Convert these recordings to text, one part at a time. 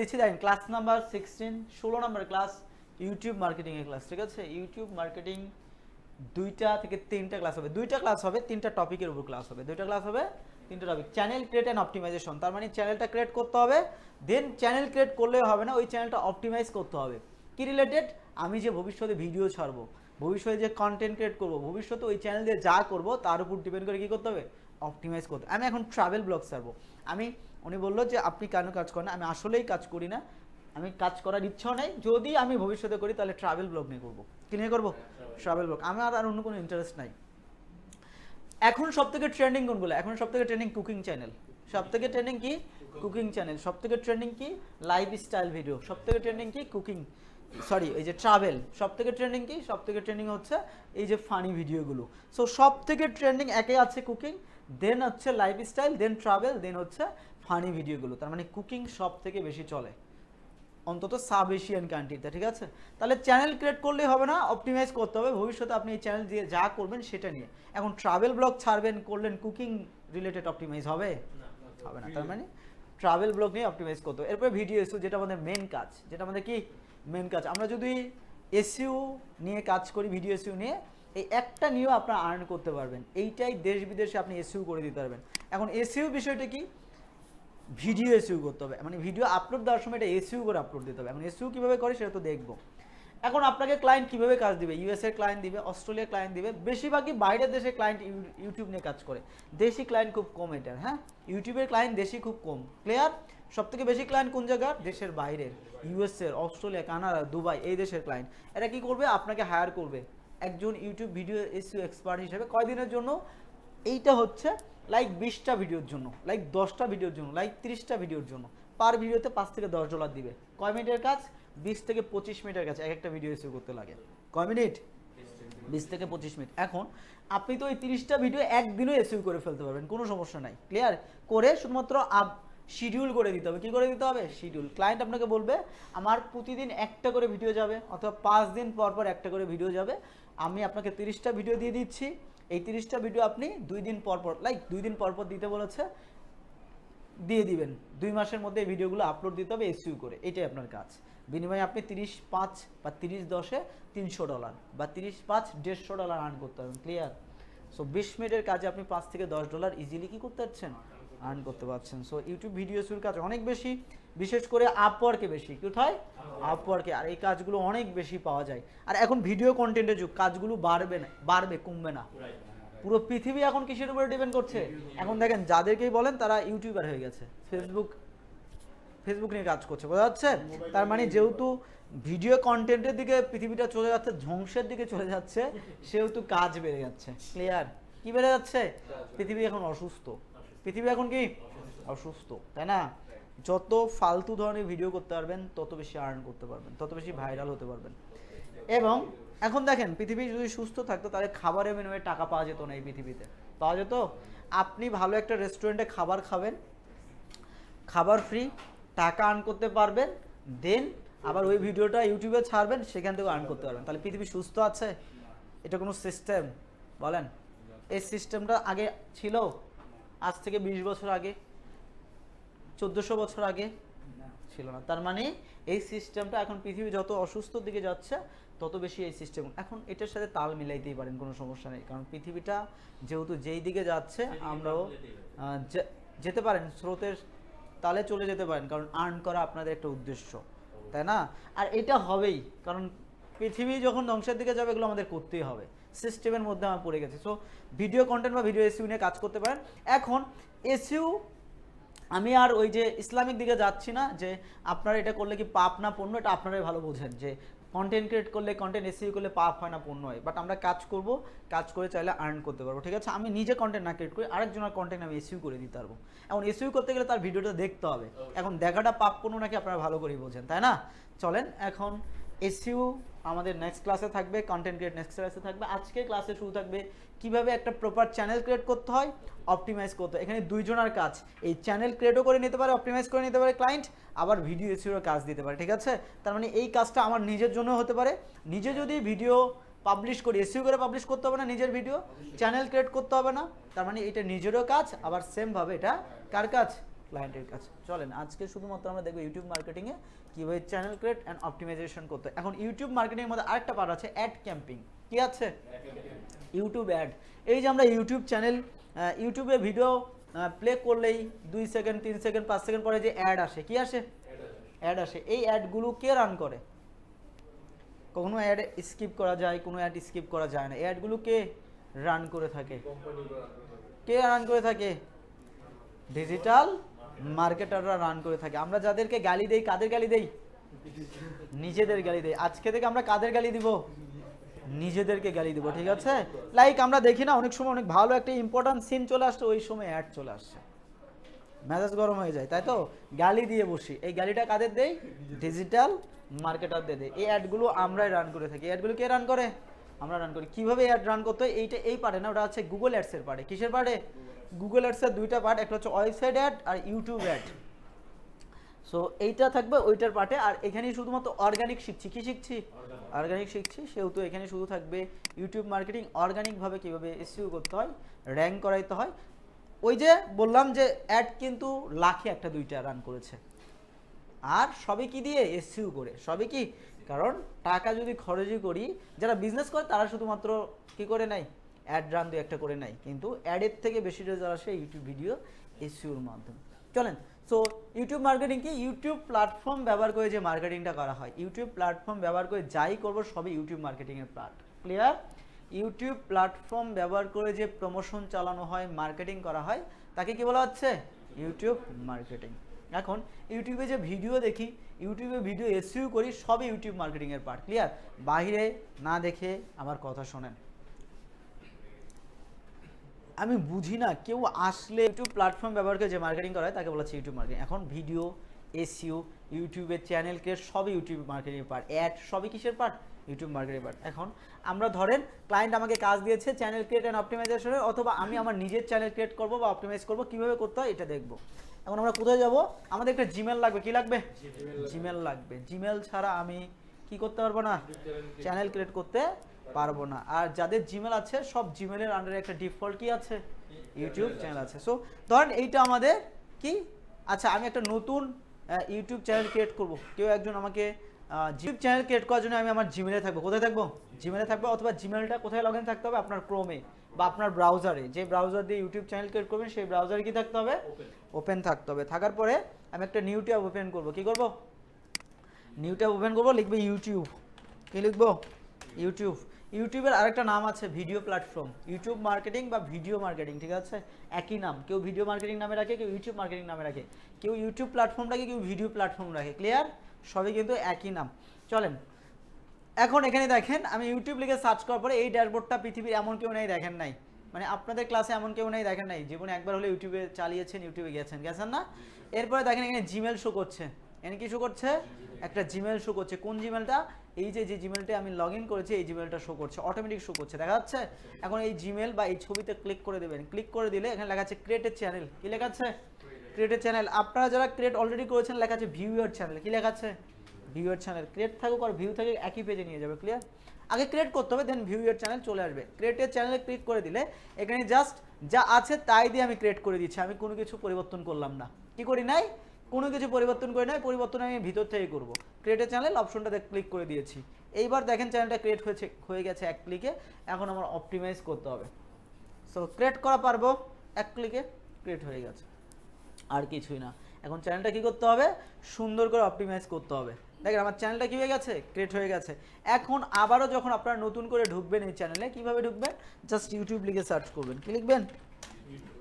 দিচ্ছি দেখেন class number 16 16 নম্বর class YouTube marketing এর ক্লাস, ঠিক আছে। ইউটিউব মার্কেটিং 2টা থেকে 3টা ক্লাস হবে, 2টা ক্লাস হবে 3টা টপিকের উপর ক্লাস হবে, 2টা ক্লাস হবে 3টা topic. Channel create and optimisation, তার মানে চ্যানেলটা ক্রিয়েট করতে হবে, দেন চ্যানেল ক্রিয়েট করলেও হবে না, ওই চ্যানেলটা অপটিমাইজ করতে হবে। কি রিলেটেড? আমি যে ভবিষ্যতে ভিডিও ছাড়বো, ভবিষ্যতে যে কন্টেন্ট ক্রিয়েট করবো, ভবিষ্যতে ওই চ্যানেল দিয়ে যা করবো তার উপর ডিপেন্ড করে কী করতে হবে? অপটিমাইজ করতে। আমি এখন ট্রাভেল ব্লগ ছাড়বো, উনি বললো যে আপনি কেন কাজ করেন, আমি আসলেই কাজ করি না, আমি কাজ করার ইচ্ছাও নেই, যদি আমি ভবিষ্যতে করি তাহলে ট্রাভেল ব্লগ নিয়ে করবো। কি নিয়ে করবো? Travel blog. আমার আর অন্য কোনো ইন্টারেস্ট নাই। এখন সব থেকে ট্রেন্ডিং কোনগুলো? এখন সব থেকে ট্রেন্ডিং কুকিং চ্যানেল, সব থেকে ট্রেন্ডিং কি? Cooking channel. সব থেকে ট্রেন্ডিং কি? Lifestyle video. সব থেকে ট্রেন্ডিং কি? কুকিং, সরি এই যে ট্রাভেল। সব থেকে ট্রেন্ডিং কি? সব থেকে ট্রেন্ডিং হচ্ছে এই যে ফানি ভিডিওগুলো। সো সব থেকে ট্রেন্ডিং একে আছে কুকিং, দেন হচ্ছে লাইফস্টাইল, দেন ট্রাভেল, দেন হচ্ছে ফানি ভিডিওগুলো। তার মানে কুকিং সব থেকে বেশি চলে, অন্তত সাব এশিয়ান কান্ট্রিতে, ঠিক আছে। তাহলে চ্যানেল ক্রিয়েট করলেই হবে না, অপটিমাইজ করতে হবে। ভবিষ্যতে আপনি এই চ্যানেল দিয়ে যা করবেন সেটা নিয়ে। এখন ট্রাভেল ব্লগ ছাড়বেন, করলেন কুকিং রিলেটেড, অপটিমাইজ হবে? হবে না। তার মানে ট্রাভেল ব্লগ নিয়ে অপটিমাইজ করতে হবে। এরপরে ভিডিও এসইও, যেটা আমাদের মেন কাজ, যেটা আমাদের কি মেন কাজ। আমরা যদি এসইও নিয়ে কাজ করি, ভিডিও এসইও নিয়ে, এই একটা নিয়েও আপনারা আর্ন করতে পারবেন। এইটাই দেশ বিদেশে আপনি এসইও করে দিতে পারবেন। এখন এসইও বিষয়টা কি? ভিডিও এসইও করতে হবে, মানে ভিডিও আপলোড দেওয়ার সময় এটা এসইও করে আপলোড দিতে হবে। এখন এসইও কীভাবে করে সেটা তো দেখবো। এখন আপনাকে ক্লায়েন্ট কীভাবে কাজ দিবে? ইউএসএর ক্লায়েন্ট দিবে, অস্ট্রেলিয়ার ক্লায়েন্ট দিবে, বেশিরভাগই বাইরের দেশের ক্লায়েন্ট ইউটিউব নিয়ে কাজ করে। দেশি ক্লায়েন্ট খুব কম এটার, হ্যাঁ, ইউটিউবের ক্লায়েন্ট দেশি খুব কম। ক্লিয়ার? সবথেকে বেশি ক্লায়েন্ট কোন জায়গার? দেশের বাইরের, ইউএসএর, অস্ট্রেলিয়া, কানাডা, দুবাই, এই দেশের ক্লায়েন্ট। এরা কী করবে? আপনাকে হায়ার করবে একজন ইউটিউব ভিডিও এসইও এক্সপার্ট হিসেবে। কয়দিনের জন্য? এইটা হচ্ছে লাইক 20টা ভিডিওর জন্য, লাইক 10টা ভিডিওর জন্য, লাইক 30টা ভিডিওর জন্য। পার ভিডিওতে $5 থেকে $10 দিবে। কয় মিনিটের কাজ? 20 থেকে 25 মিনিটের কাজ এক একটা ভিডিও এসইও করতে লাগে। কয় মিনিট? 20 থেকে 25 মিনিট। এখন আপনি তো এই 30টা ভিডিও একদিনও এসইও করে ফেলতে পারবেন, কোনো সমস্যা নাই। ক্লিয়ার? করে শুধুমাত্র শিডিউল করে দিতে হবে। কী করে দিতে হবে? শিডিউল। ক্লায়েন্ট আপনাকে বলবে আমার প্রতিদিন একটা করে ভিডিও যাবে, অথবা 5 দিন পর পর একটা করে ভিডিও যাবে। আমি আপনাকে 30টা ভিডিও দিয়ে দিচ্ছি, এই 30টা ভিডিও আপনি 2 দিন পর পর, লাইক 2 দিন পর পর দিতে বলেছে, দিয়ে দিবেন। 2 মাসের মধ্যে এই ভিডিওগুলো আপলোড দিতে হবে এসইও করে। এটাই আপনার কাজ। বিনিময়ে আপনি 30/5 বা 30/10-এ $300 বা 30/5 $150 আর্ন করতে পারবেন। ক্লিয়ার? সো 20 মিনিটের কাজে আপনি $5 থেকে $10 ইজিলি কি করতে পারছেন? আর্ন করতে পারছেন। সো ইউটিউব ভিডিও এসইওর কাজ অনেক বেশি, বিশেষ করে আপওয়ার্কে বেশি। কোথায়? আপওয়ার্কে। আর এই কাজগুলো অনেক বেশি পাওয়া যায়। আর এখন ভিডিও কন্টেন্টের যুগ, কাজগুলো বাড়বে, কমবে না। পুরো পৃথিবী এখন কিসের উপরে ডিপেন্ড করছে? এখন দেখেন যাদেরকেই বলেন তারা ইউটিউবার হয়ে গেছে, ফেসবুক নিয়ে কাজ করছে, বোঝা যাচ্ছে? তার মানে যেহেতু ভিডিও কন্টেন্টের দিকে পৃথিবীটা চলে যাচ্ছে, ধ্বংসের দিকে চলে যাচ্ছে, সেহেতু কাজ বেড়ে যাচ্ছে। ক্লিয়ার? কি বেড়ে যাচ্ছে? পৃথিবী এখন অসুস্থ। পৃথিবী এখন কি অসুস্থ, তাই না? যত ফালতু ধরনের ভিডিও করতে পারবেন তত বেশি আর্ন করতে পারবেন, তত বেশি ভাইরাল হতে পারবেন। এবং এখন দেখেন পৃথিবী যদি সুস্থ থাকতো তাহলে খাবারের বিনিময়ে টাকা পাওয়া যেত না। এই পৃথিবীতে পাওয়া যেত? আপনি ভালো একটা রেস্টুরেন্টে খাবার খাবেন, খাবার ফ্রি, টাকা আর্ন করতে পারবেন, দেন আবার ওই ভিডিওটা ইউটিউবে ছাড়বেন, সেখান থেকে আর্ন করতে পারবেন। তাহলে পৃথিবী সুস্থ আছে? এটা কোনো সিস্টেম? বলেন, এই সিস্টেমটা আগে ছিল? আজ থেকে 20 বছর আগে, 1400 বছর আগে ছিল না। তার মানে এই সিস্টেমটা এখন পৃথিবী যত অসুস্থর দিকে যাচ্ছে তত বেশি এই সিস্টেম। এখন এটার সাথে তাল মিলাইতেই পারেন, কোনো সমস্যা নেই। কারণ পৃথিবীটা যেহেতু যেই দিকে যাচ্ছে আমরাও যেতে পারেন, স্রোতের তালে চলে যেতে পারেন, কারণ আর্ন করা আপনাদের একটা উদ্দেশ্য, তাই না? আর এটা হবেই, কারণ পৃথিবী যখন ধ্বংসের দিকে যাবে এগুলো আমাদের করতেই হবে, সিস্টেমের মধ্যে আমরা পড়ে গেছি। সো ভিডিও কন্টেন্ট বা ভিডিও এসইও নিয়ে কাজ করতে পারেন। এখন এসইও আমি আর ওই যে ইসলামিক দিকে যাচ্ছি না, যে আপনারা এটা করলে কি পাপ না পুণ্য, এটা আপনারাই ভালো বোঝেন, যে কন্টেন্ট ক্রিয়েট করলে, কন্টেন্ট এসইও করলে পাপ হয় না পুণ্য হয়। বাট আমরা কাজ করব, কাজ করে চাইলে আর্ন করতে পারবো, ঠিক আছে? আমি নিজে কন্টেন্ট না ক্রিয়েট করি, আরেকজনের কন্টেন্ট আমি এসইও করে দিতে পারবো। এখন এসইও করতে গেলে তার ভিডিওটা দেখতে হবে। এখন দেখাটা পাপ পুণ্য নাকি আপনারা ভালো করেই বোঝেন, তাই না? চলেন এখন এসইও আমাদের নেক্সট ক্লাসে থাকবে, কন্টেন্ট ক্রিয়েট নেক্সট ক্লাসে থাকবে। আজকে ক্লাসে শুরু থাকবে কিভাবে একটা প্রপার চ্যানেল ক্রিয়েট করতে হয়, অপটিমাইজ করতে হয়। এখানে দুইজনের কাজ, এই চ্যানেল ক্রিয়েটও করে নিতে পারে, অপটিমাইজ করে নিতে পারে ক্লায়েন্ট, আবার ভিডিও এসইওর কাজ দিতে পারে, ঠিক আছে? তার মানে এই কাজটা আমার নিজের জন্য হতে পারে। নিজে যদি ভিডিও পাবলিশ করি, এসইও করে পাবলিশ করতে হবে না নিজের ভিডিও, চ্যানেল ক্রিয়েট করতে হবে না। তার মানে এটা নিজেরও কাজ, আবার সেমভাবে এটা কার কাজ? ক্লায়েন্টের কাছে। চলেন আজকে শুধুমাত্র আমরা দেখবো ইউটিউব মার্কেটিংয়ে কীভাবে চ্যানেল ক্রিয়েট অ্যান্ড অপটিমাইজেশন করতে হয়। এখন ইউটিউব মার্কেটিংয়ের মধ্যে আরেকটা পার্ট আছে অ্যাড ক্যাম্পিং। কি আছে? YouTube ad. এই যে আমরা ইউটিউব চ্যানেল ইউটিউবে ভিডিও প্লে করলেই 2 সেকেন্ড 3 সেকেন্ড 5 সেকেন্ড পরে যে অ্যাড আসে, কি আসে? অ্যাড আসে। এই অ্যাডগুলো কে রান করে? কখনো অ্যাড স্কিপ করা যায়, কোনো অ্যাড স্কিপ করা যায় না। এই অ্যাডগুলো কে রান করে থাকে? কে রান করে থাকে? ডিজিটাল মার্কেটাররা রান করে থাকে। আমরা যাদেরকে গালি দেই, কাদের গালি দেই? নিজেদের গালি দেই। আজকে থেকে আমরা কাদের গালি দিব? নিজেদেরকে গালি দিব, ঠিক আছে? লাইক আমরা দেখি না অনেক সময় অনেক ভালো একটা ইম্পর্টেন্ট সিন চলে আসছে, ওই সময় অ্যাড চলে আসছে, মেজাজ গরম হয়ে যায়, তাই তো? গালি দিয়ে বসি। এই গালিটা কাদের দেই? ডিজিটাল মার্কেটারদের দেই। এই অ্যাডগুলো আমরাই রান করে থাকি। অ্যাডগুলো কে রান করে? আমরা রান করি। কিভাবে অ্যাড রান করতে হয় এইটা এই পার্টে না, ওটা হচ্ছে গুগল অ্যাডসের পার্টে। কিসের পার্টে? গুগল অ্যাডসের দুইটা পার্ট, একটা হচ্ছে ওয়েবসাইট অ্যাড আর ইউটিউব অ্যাড। সো এইটা থাকবে ওইটার পার্টে। আর এখানেই শুধুমাত্র অর্গানিক শিখছি। কি শিখছি? অর্গানিক শিখছি। সেহেতু এখানে শুধু থাকবে ইউটিউব মার্কেটিং অর্গানিকভাবে কীভাবে এসইও করতে হয়, র্যাঙ্ক করাইতে হয়। ওই যে বললাম যে অ্যাড কিন্তু লাখে একটা দুইটা রান করেছে, আর সবই কি দিয়ে? এসইও করে। সবই কি? কারণ টাকা যদি খরচই করি, যারা বিজনেস করে তারা শুধুমাত্র কি করে নাই? অ্যাড রান দিয়ে একটা করে নাই, কিন্তু অ্যাডের থেকে বেশি রেজাল্ট আসে ইউটিউব ভিডিও এসইওর মাধ্যমে। চলেন, সো ইউটিউব মার্কেটিং কি? ইউটিউব প্ল্যাটফর্ম ব্যবহার করে যে মার্কেটিংটা করা হয়, ইউটিউব প্ল্যাটফর্ম ব্যবহার করে যাই করবো সবই ইউটিউব মার্কেটিংয়ের পার্ট। ক্লিয়ার? ইউটিউব প্ল্যাটফর্ম ব্যবহার করে যে প্রমোশন চালানো হয়, মার্কেটিং করা হয়, তাকে কি বলা হচ্ছে? YouTube marketing. এখন ইউটিউবে যে ভিডিও দেখি, ইউটিউবে ভিডিও এসইও করি, সবই ইউটিউব মার্কেটিংয়ের পার্ট। ক্লিয়ার? বাইরে না দেখে আমার কথা শোনেন। আমি বুঝি না কেউ আসলে ইউটিউব প্ল্যাটফর্ম ব্যবহার করে যে মার্কেটিং করা হয় তাকে বলা হচ্ছে ইউটিউব মার্কেটিং। এখন ভিডিও, এসইও, ইউটিউবের চ্যানেল ক্রিয়েট সবই ইউটিউব মার্কেটিংয়ের পার্ট। অ্যাড সবই কিসের পার্ট? YouTube marketing part. এখন আমরা ধরেন ক্লায়েন্ট আমাকে কাজ দিয়েছে চ্যানেল ক্রিয়েট অ্যান্ড অপটিমাইজেশনের, অথবা আমি আমার নিজের চ্যানেল ক্রিয়েট করবো বা অপটিমাইজ করবো, কীভাবে করতে হয় এটা দেখবো। এখন আমরা কোথায় যাব? আমাদের একটা জিমেল লাগবে। কি লাগবে? জিমেল লাগবে। জিমেল ছাড়া আমি কি করতে পারবো না? চ্যানেল ক্রিয়েট করতে পারবো না। আর যাদের জিমেল আছে সব জিমেলের আন্ডারে একটা ডিফল্ট কি আছে? ইউটিউব চ্যানেল আছে। সো ধরেন এইটা আমাদের কি? আচ্ছা, আমি একটা নতুন ইউটিউব চ্যানেল ক্রিয়েট করব। কেউ একজন আমাকে ইউটিউব চ্যানেল ক্রিয়েট করার জন্য আমি আমার জিমেলে থাকবো। কোথায় থাকবো? জিমেলে থাকবো। অথবা জিমেলটা কোথায় লগ ইন থাকতে হবে? আপনার ক্রোমে বা আপনার ব্রাউজারে, যে ব্রাউজার দিয়ে ইউটিউব চ্যানেল ক্রিয়েট করবেন সেই ব্রাউজারে কি থাকতে হবে? ওপেন থাকতে হবে। থাকার পরে আমি একটা নিউ ট্যাব ওপেন করবো। কি করব? নিউ ট্যাব ওপেন করবো, লিখবো ইউটিউব। কি লিখবো? ইউটিউব। ইউটিউবের আরেকটা নাম আছে ভিডিও প্ল্যাটফর্ম, ইউটিউব মার্কেটিং বা ভিডিও মার্কেটিং, ঠিক আছে? একই নাম। কেউ ভিডিও মার্কেটিং নামে রাখে, কেউ ইউটিউব মার্কেটিং নামে রাখে, কেউ ইউটিউব প্ল্যাটফর্ম রাখে, কেউ ভিডিও প্ল্যাটফর্ম রাখে। ক্লিয়ার? সবই কিন্তু একই নাম। চলেন এখন এখানে দেখেন, আমি ইউটিউব লিখে সার্চ করার পরে এই ড্যাশবোর্ডটা পৃথিবীর এমন কেউ নেই দেখেন নাই, মানে আপনাদের ক্লাসে এমন কেউ নেই দেখেন নাই জীবনে একবার হলে ইউটিউবে চালিয়েছেন, ইউটিউবে গেছেন না? এরপরে দেখেন এখানে জিমেল শো করছে। এখানে কি শো করছে? একটা জিমেল শো করছে। কোন জিমেলটা? এই যে জিমেলটা আমি লগ ইন করেছি এই জিমেলটা শো করছে, অটোমেটিক শো করছে, দেখা যাচ্ছে? এখন এই জিমেল বা এই ছবিতে ক্লিক করে দেবেন। ক্লিক করে দিলে এখানে লেখা আছে ক্রিয়েট এ চ্যানেল। কি লেখা আছে? Create a channel. আপনারা যারা ক্রিয়েট অলরেডি করেছেন লেখা আছে ভিউ ইওর চ্যানেল। কি লেখা আছে? View your channel. ক্রিয়েট থাকুক আর ভিউ থাকুক একই পেজে নিয়ে যাবে। ক্লিয়ার? আগে ক্রিয়েট করতে হবে, দেন ভিউ ইওর চ্যানেল চলে আসবে। ক্রিয়েটের চ্যানেলে ক্লিক করে দিলে এখানে জাস্ট যা আছে তাই দিয়ে আমি ক্রিয়েট করে দিচ্ছি, আমি কোনো কিছু পরিবর্তন করলাম না। কি করি নাই? কোনো কিছু পরিবর্তন করে নাই, পরিবর্তন আমি ভিতর থেকে করবো। ক্রিয়েটের চ্যানেল অপশনটাতে ক্লিক করে দিয়েছি। এইবার দেখেন চ্যানেলটা ক্রিয়েট হয়ে গেছে এক ক্লিকে। এখন আমার অপটিমাইজ করতে হবে। সো ক্রিয়েট করা পারবো, এক ক্লিকে ক্রিয়েট হয়ে গেছে, আর কিছুই না। এখন চ্যানেলটা কি করতে হবে? সুন্দর করে অপটিমাইজ করতে হবে। দেখেন আমার চ্যানেলটা কি হয়ে গেছে? ক্রিয়েট হয়ে গেছে। এখন আবারও যখন আপনারা নতুন করে ঢুকবেন এই চ্যানেলে, কিভাবে ঢুকবেন? জাস্ট ইউটিউব লিখে সার্চ করবেন। কি লিখবেন?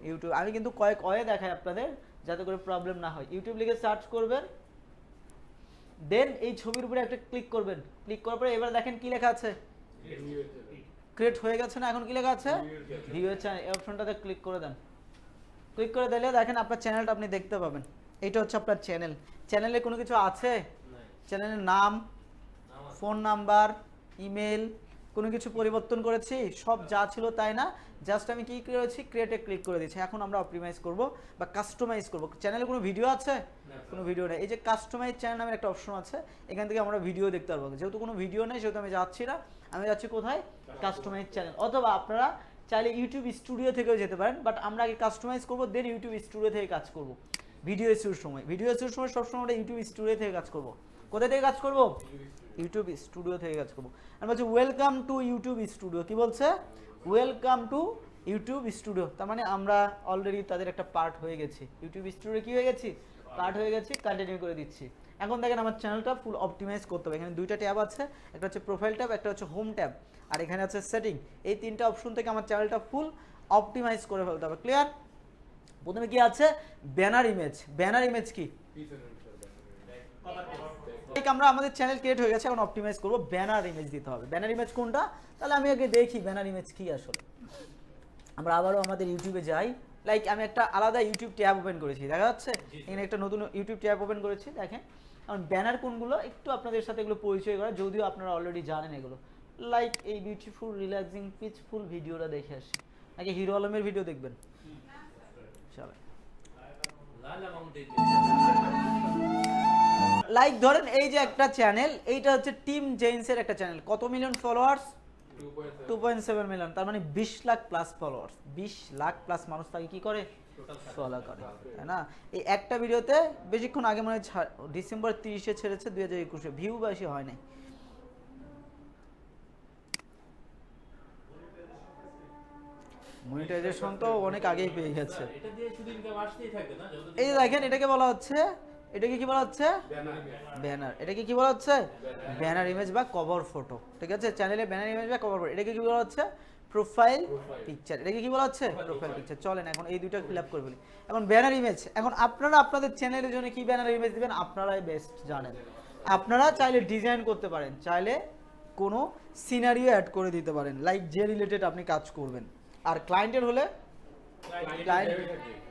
ইউটিউব। আমি কিন্তু কয়ে দেখাই আপনাদের যাতে করে প্রবলেম না হয়। ইউটিউব লিখে সার্চ করবেন, দেন এই ছবির উপরে একটা ক্লিক করবেন। ক্লিক করার পরে এবার দেখেন কি লেখা আছে? ক্রিয়েট হয়ে গেছে না? এখন কি লেখা আছে? ভিউ এর চ্যানেল। এই অপশনটাতে ক্লিক করে দেন। ক্লিক করে দিলে দেখেন আপনার চ্যানেলটা আপনি দেখতে পাবেন। এইটা হচ্ছে আপনার চ্যানেল। চ্যানেলে কোনো কিছু আছে? চ্যানেলের নাম, ফোন নাম্বার, ইমেল, কোনো কিছু পরিবর্তন করেছি? সব যা ছিল তাই না? জাস্ট আমি কি করেছি? ক্রিয়েটে ক্লিক করে দিচ্ছি। এখন আমরা অপটিমাইজ করব বা কাস্টমাইজ করব। চ্যানেলে কোনো ভিডিও আছে? কোনো ভিডিও নেই। এই যে কাস্টমাইজ চ্যানেল নামের একটা অপশন আছে, এখান থেকে আমরা ভিডিও দেখতে পারবো। যেহেতু কোনো ভিডিও নেই সেহেতু আমি যাচ্ছি না, আমি যাচ্ছি কোথায়? Customise channel. অথবা আপনারা চাইলে ইউটিউব স্টুডিও থেকেও যেতে পারেন, বাট আমরা আগে কাস্টমাইজ করবো, দেন ইউটিউব স্টুডিও থেকে কাজ করব। ভিডিও শুরুর সময় সবসময় আমরা ইউটিউব স্টুডিও থেকে কাজ করব। কোথায় থেকে কাজ করব? ইউটিউব স্টুডিও থেকে কাজ করব। আর বলছে ওয়েলকাম টু ইউটিউব স্টুডিও। কি বলছে? Welcome to YouTube studio. তার মানে আমরা অলরেডি তাদের একটা পার্ট হয়ে গেছি, ইউটিউব স্টুডিও কি হয়ে গেছি? পার্ট হয়ে গেছি। কন্টিনিউ করে দিচ্ছি। এখন দেখেন আমার চ্যানেলটা ফুল অপটিমাইজ করতে হবে। এখানে দুইটা ট্যাব আছে, একটা হচ্ছে প্রোফাইল ট্যাব, একটা হচ্ছে হোম ট্যাব, আর এখানে আছে সেটিং। এই তিনটা অপশন থেকে আমার চ্যানেলটা ফুল অপটিমাইজ করে ফেলতে হবে। ক্লিয়ার? প্রথমে কি আছে? Banner image. ব্যানার ইমেজ কি? আমরা আমাদের চ্যানেল ক্রিয়েট হয়ে গেছে, এখন অপটিমাইজ করব। ব্যানার ইমেজ দিতে হবে। ব্যানার ইমেজ কোনটা? তাহলে আমি আগে দেখি ব্যানার ইমেজ কি আসলে। আমরা আবারও আমাদের ইউটিউবে যাই। লাইক আমি একটা আলাদা ইউটিউব ট্যাব ওপেন করেছি, দেখা যাচ্ছে এখানে একটা নতুন ইউটিউব ট্যাব ওপেন করেছি। দেখেন এখন ব্যানার কোনগুলো একটু আপনাদের সাথে এগুলো পরিচয় করা, যদিও আপনারা অলরেডি জানেন এগুলো। লাইক এই বিউটিফুল রিল্যাক্সিং পিসফুল ভিডিওটা দেখে আসি, নাকি হিরো আলমের ভিডিও দেখবেন? চলো লাইক ধরেন এই যে একটা চ্যানেল, এইটা হচ্ছে টিম জেইন্সের একটা চ্যানেল। কত মিলিয়ন ফলোয়ার্স? 2.7 মিলিয়ন। তার মানে 20 lakh plus followers. 20 lakh plus মানুষ তাকে কি করে? ফলো করে, তাই না? এই একটা ভিডিওতে বেশিক্ষণ আগে মানে ডিসেম্বর 30-এ ছেড়েছে, 2021-এ ভিউ বেশি হয় নাই। মনিটাইজেশন তো অনেক আগেই পেয়ে গেছে। এই দেখেন এটাকে বলা হচ্ছে, এটাকে কি বলা হচ্ছে? ব্যানার। এটাকে কি বলা হচ্ছে? ব্যানার ইমেজ বা কভার ফটো। ঠিক আছে, চ্যানেলে ব্যানার ইমেজ বা কভার ফটো। এটাকে কি বলা হচ্ছে? Profile picture. এটাকে কি বলা হচ্ছে? Profile picture. চলেন এখন এই দুটো ফিল আপ করে ফেলি। এখন ব্যানার ইমেজ, এখন আপনারা আপনাদের চ্যানেলের জন্য কি ব্যানার ইমেজ দিবেন আপনারাই বেস্ট জানেন। আপনারা চাইলে ডিজাইন করতে পারেন, চাইলে কোনো সিনারিও অ্যাড করে দিতে পারেন, লাইক যে রিলেটেড আপনি কাজ করবেন। আর ক্লায়েন্টের হলে ক্লায়েন্ট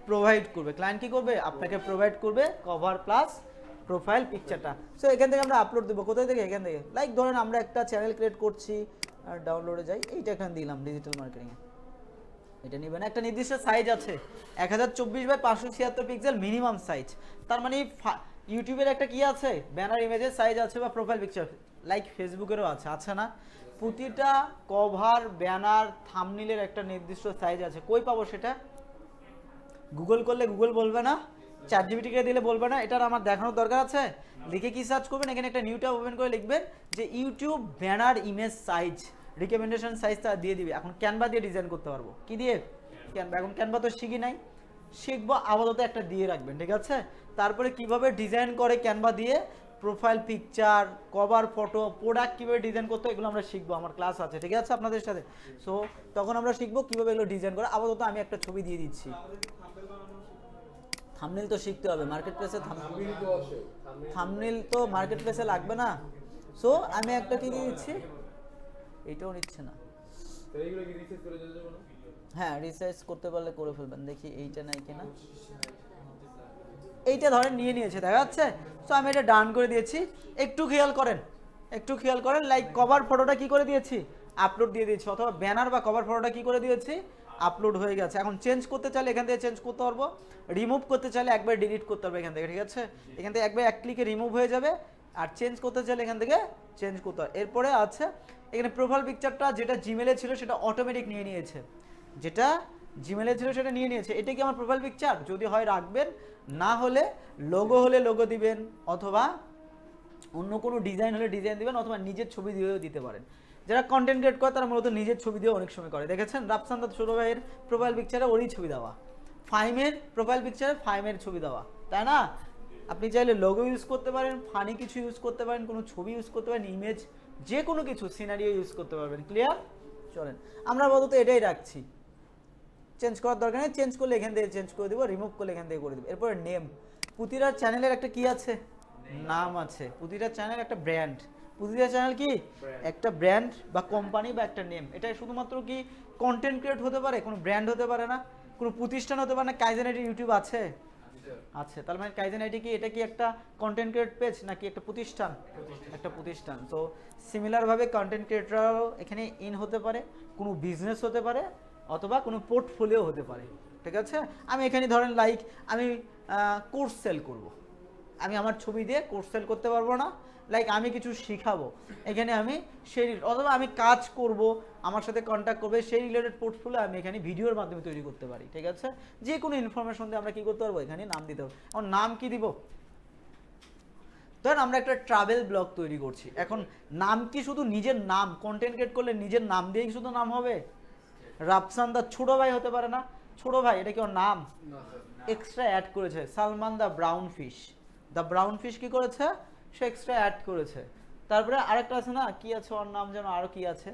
প্রোভাইড করবে। ক্লায়েন্ট কি করবে? আপনাকে প্রোভাইড করবে কভার প্লাস প্রোফাইল পিকচারটা। সো এখান থেকে আমরা আপলোড দেবো। কোথায় থেকে? এখান থেকে। লাইক ধরেন আমরা একটা চ্যানেল ক্রিয়েট করছি, আর ডাউনলোডে যাই, এইটা এখানে দিলাম ডিজিটাল মার্কেটিংয়ে। এটা নেবেন, একটা নির্দিষ্ট সাইজ আছে 1024x576 পিক্সেল মিনিমাম সাইজ। তার মানে ইউটিউবের একটা কি আছে? ব্যানার ইমেজের সাইজ আছে বা প্রোফাইল পিকচার, লাইক ফেসবুকেরও আছে, আছে না? প্রতিটা কভার ব্যানার থাম্বনেইলের একটা নির্দিষ্ট সাইজ আছে। কই পাবো সেটা? গুগল করলে গুগল বলবে না, চ্যাটজিপিটিকে দিলে বলবে না। এটার আমার দেখানোর দরকার আছে? লিখে কি সার্চ করবেন? এখানে একটা নিউ ট্যাব ওপেন করে লিখবেন যে YouTube banner image size, recommendation সাইজটা দিয়ে দিবে। এখন ক্যানভা দিয়ে ডিজাইন করতে পারবো। কি দিয়ে? ক্যানভা। এখন ক্যানভা তো শিখি নাই, শিখবো, আপাতত একটা দিয়ে রাখবেন, ঠিক আছে? তারপরে কিভাবে ডিজাইন করে ক্যানভা দিয়ে profile picture, cover photo, product কীভাবে ডিজাইন করতে, এগুলো আমরা শিখবো। আমার ক্লাস আছে, ঠিক আছে, আপনাদের সাথে। সো তখন আমরা শিখবো কীভাবে এগুলো ডিজাইন করে। আপাতত আমি একটা ছবি দিয়ে দিচ্ছি। থাম্বনেল তো শিখতে হবে, মার্কেট প্লেসে থাম্বনেল তো মার্কেট প্লেসে লাগবে না। সো আমি একটা কি দিয়ে দিচ্ছি, এইটাও নিচ্ছে না। হ্যাঁ, রিসার্চ করতে পারলে করে ফেলবেন। দেখি এইটা নাই কিনা। এইটা ধরেন নিয়ে নিয়েছে, দেখা যাচ্ছে। সো আমি এটা ডান করে দিয়েছি। একটু খেয়াল করেন, একটু খেয়াল করেন, লাইক কভার ফটোটা কি করে দিয়েছি? আপলোড দিয়ে দিয়েছি, অথবা ব্যানার বা কভার ফটোটা কি করে দিয়েছি? আপলোড হয়ে গেছে। এখন চেঞ্জ করতে চাইলে এখান থেকে চেঞ্জ করতে পারবো, রিমুভ করতে চাইলে একবার ডিলিট করতে হবে এখান থেকে, ঠিক আছে? এখান থেকে একবার এক ক্লিকে রিমুভ হয়ে যাবে। আর চেঞ্জ করতে চাইলে এখান থেকে চেঞ্জ করতে হবে। এরপরে আছে এখানে প্রোফাইল পিকচারটা, যেটা জিমেলে ছিল সেটা অটোমেটিক নিয়ে নিয়েছে, যেটা জিমেলে ছিল সেটা নিয়ে নিয়েছে। এটা কি আমার প্রোফাইল পিকচার? যদি হয় রাখবেন, না হলে লোগো হলে লোগো দিবেন, অথবা অন্য কোনো ডিজাইন হলে ডিজাইন দিবেন, অথবা নিজের ছবি দিয়েও দিতে পারেন। যারা কন্টেন্ট ক্রিয়েট করে তারা মূলত নিজের ছবি দিয়ে অনেক সময় করে। দেখেছেন রাফসান দাদ ছোট ভাইয়ের প্রোফাইল পিকচারে ওরই ছবি দেওয়া, ফাইমের প্রোফাইল পিকচারে ফাইমের ছবি দেওয়া, তাই না? আপনি চাইলে লোগো ইউজ করতে পারেন, ফানি কিছু ইউজ করতে পারেন, কোনো ছবি ইউজ করতে পারেন, ইমেজ, যে কোনো কিছু সিনারিও ইউজ করতে পারবেন। ক্লিয়ার? চলেন আমরা বলতে এটাই রাখছি, চেঞ্জ করার দরকার নেই। চেঞ্জ করলে এখান থেকে চেঞ্জ করে দিব, রিমুভ করলে এখান থেকে করে দিব। এরপরে নেম, প্রতিটা চ্যানেলের একটা কি আছে? নাম আছে। প্রতিটা চ্যানেল একটা ব্র্যান্ড, প্রতিটা চ্যানেল কি একটা ব্র্যান্ড বা কোম্পানি বা একটা নেম। এটা শুধুমাত্র কি কন্টেন্ট ক্রিয়েট হতে পারে, কোনো ব্র্যান্ড হতে পারে না, কোনো প্রতিষ্ঠান হতে পারে না। কাইজেন আইডি ইউটিউব আছে, আছে। তার মানে কাইজেন আইডি কি, এটা কি একটা কন্টেন্ট ক্রিয়েট পেজ নাকি একটা প্রতিষ্ঠান? একটা প্রতিষ্ঠান। তো সিমিলারভাবে কন্টেন্ট ক্রিয়েটরও এখানে ইন হতে পারে, কোনো বিজনেস হতে পারে, অথবা কোনো পোর্টফোলিও হতে পারে, ঠিক আছে? আমি এখানে ধরেন লাইক আমি কোর্স সেল করব, আমি আমার ছবি দিয়ে কোর্স সেল করতে পারবো না, লাইক আমি কিছু শিখাবো এখানে আমি সেই, অথবা আমি কাজ করব, আমার সাথে কন্ট্যাক্ট করবে, সেই রিলেটেড পোর্টফোলিও আমি এখানে ভিডিওর মাধ্যমে তৈরি করতে পারি। ঠিক আছে, যে কোনো ইনফরমেশন দিয়ে আমরা কি করতে পারবো, এখানে নাম দিতে পারবো। আমার নাম কি দিব, ধরেন আমরা একটা ট্রাভেল ব্লগ তৈরি করছি, এখন নাম কি শুধু নিজের নাম, কন্টেন্ট ক্রিয়েট করলে নিজের নাম দিয়েই শুধু নাম হবে? রাফসান দা ছোট ভাই হতে পারে না? ছোট ভাই এটা কি ওর নাম? এক্সট্রা অ্যাড করেছে। Salman the brown fish, the brown fish কি করেছে, সে এক্সট্রা অ্যাড করেছে। তারপরে আরেকটা আছে না, কি আছে ওর নাম যেন, আরো কি আছে,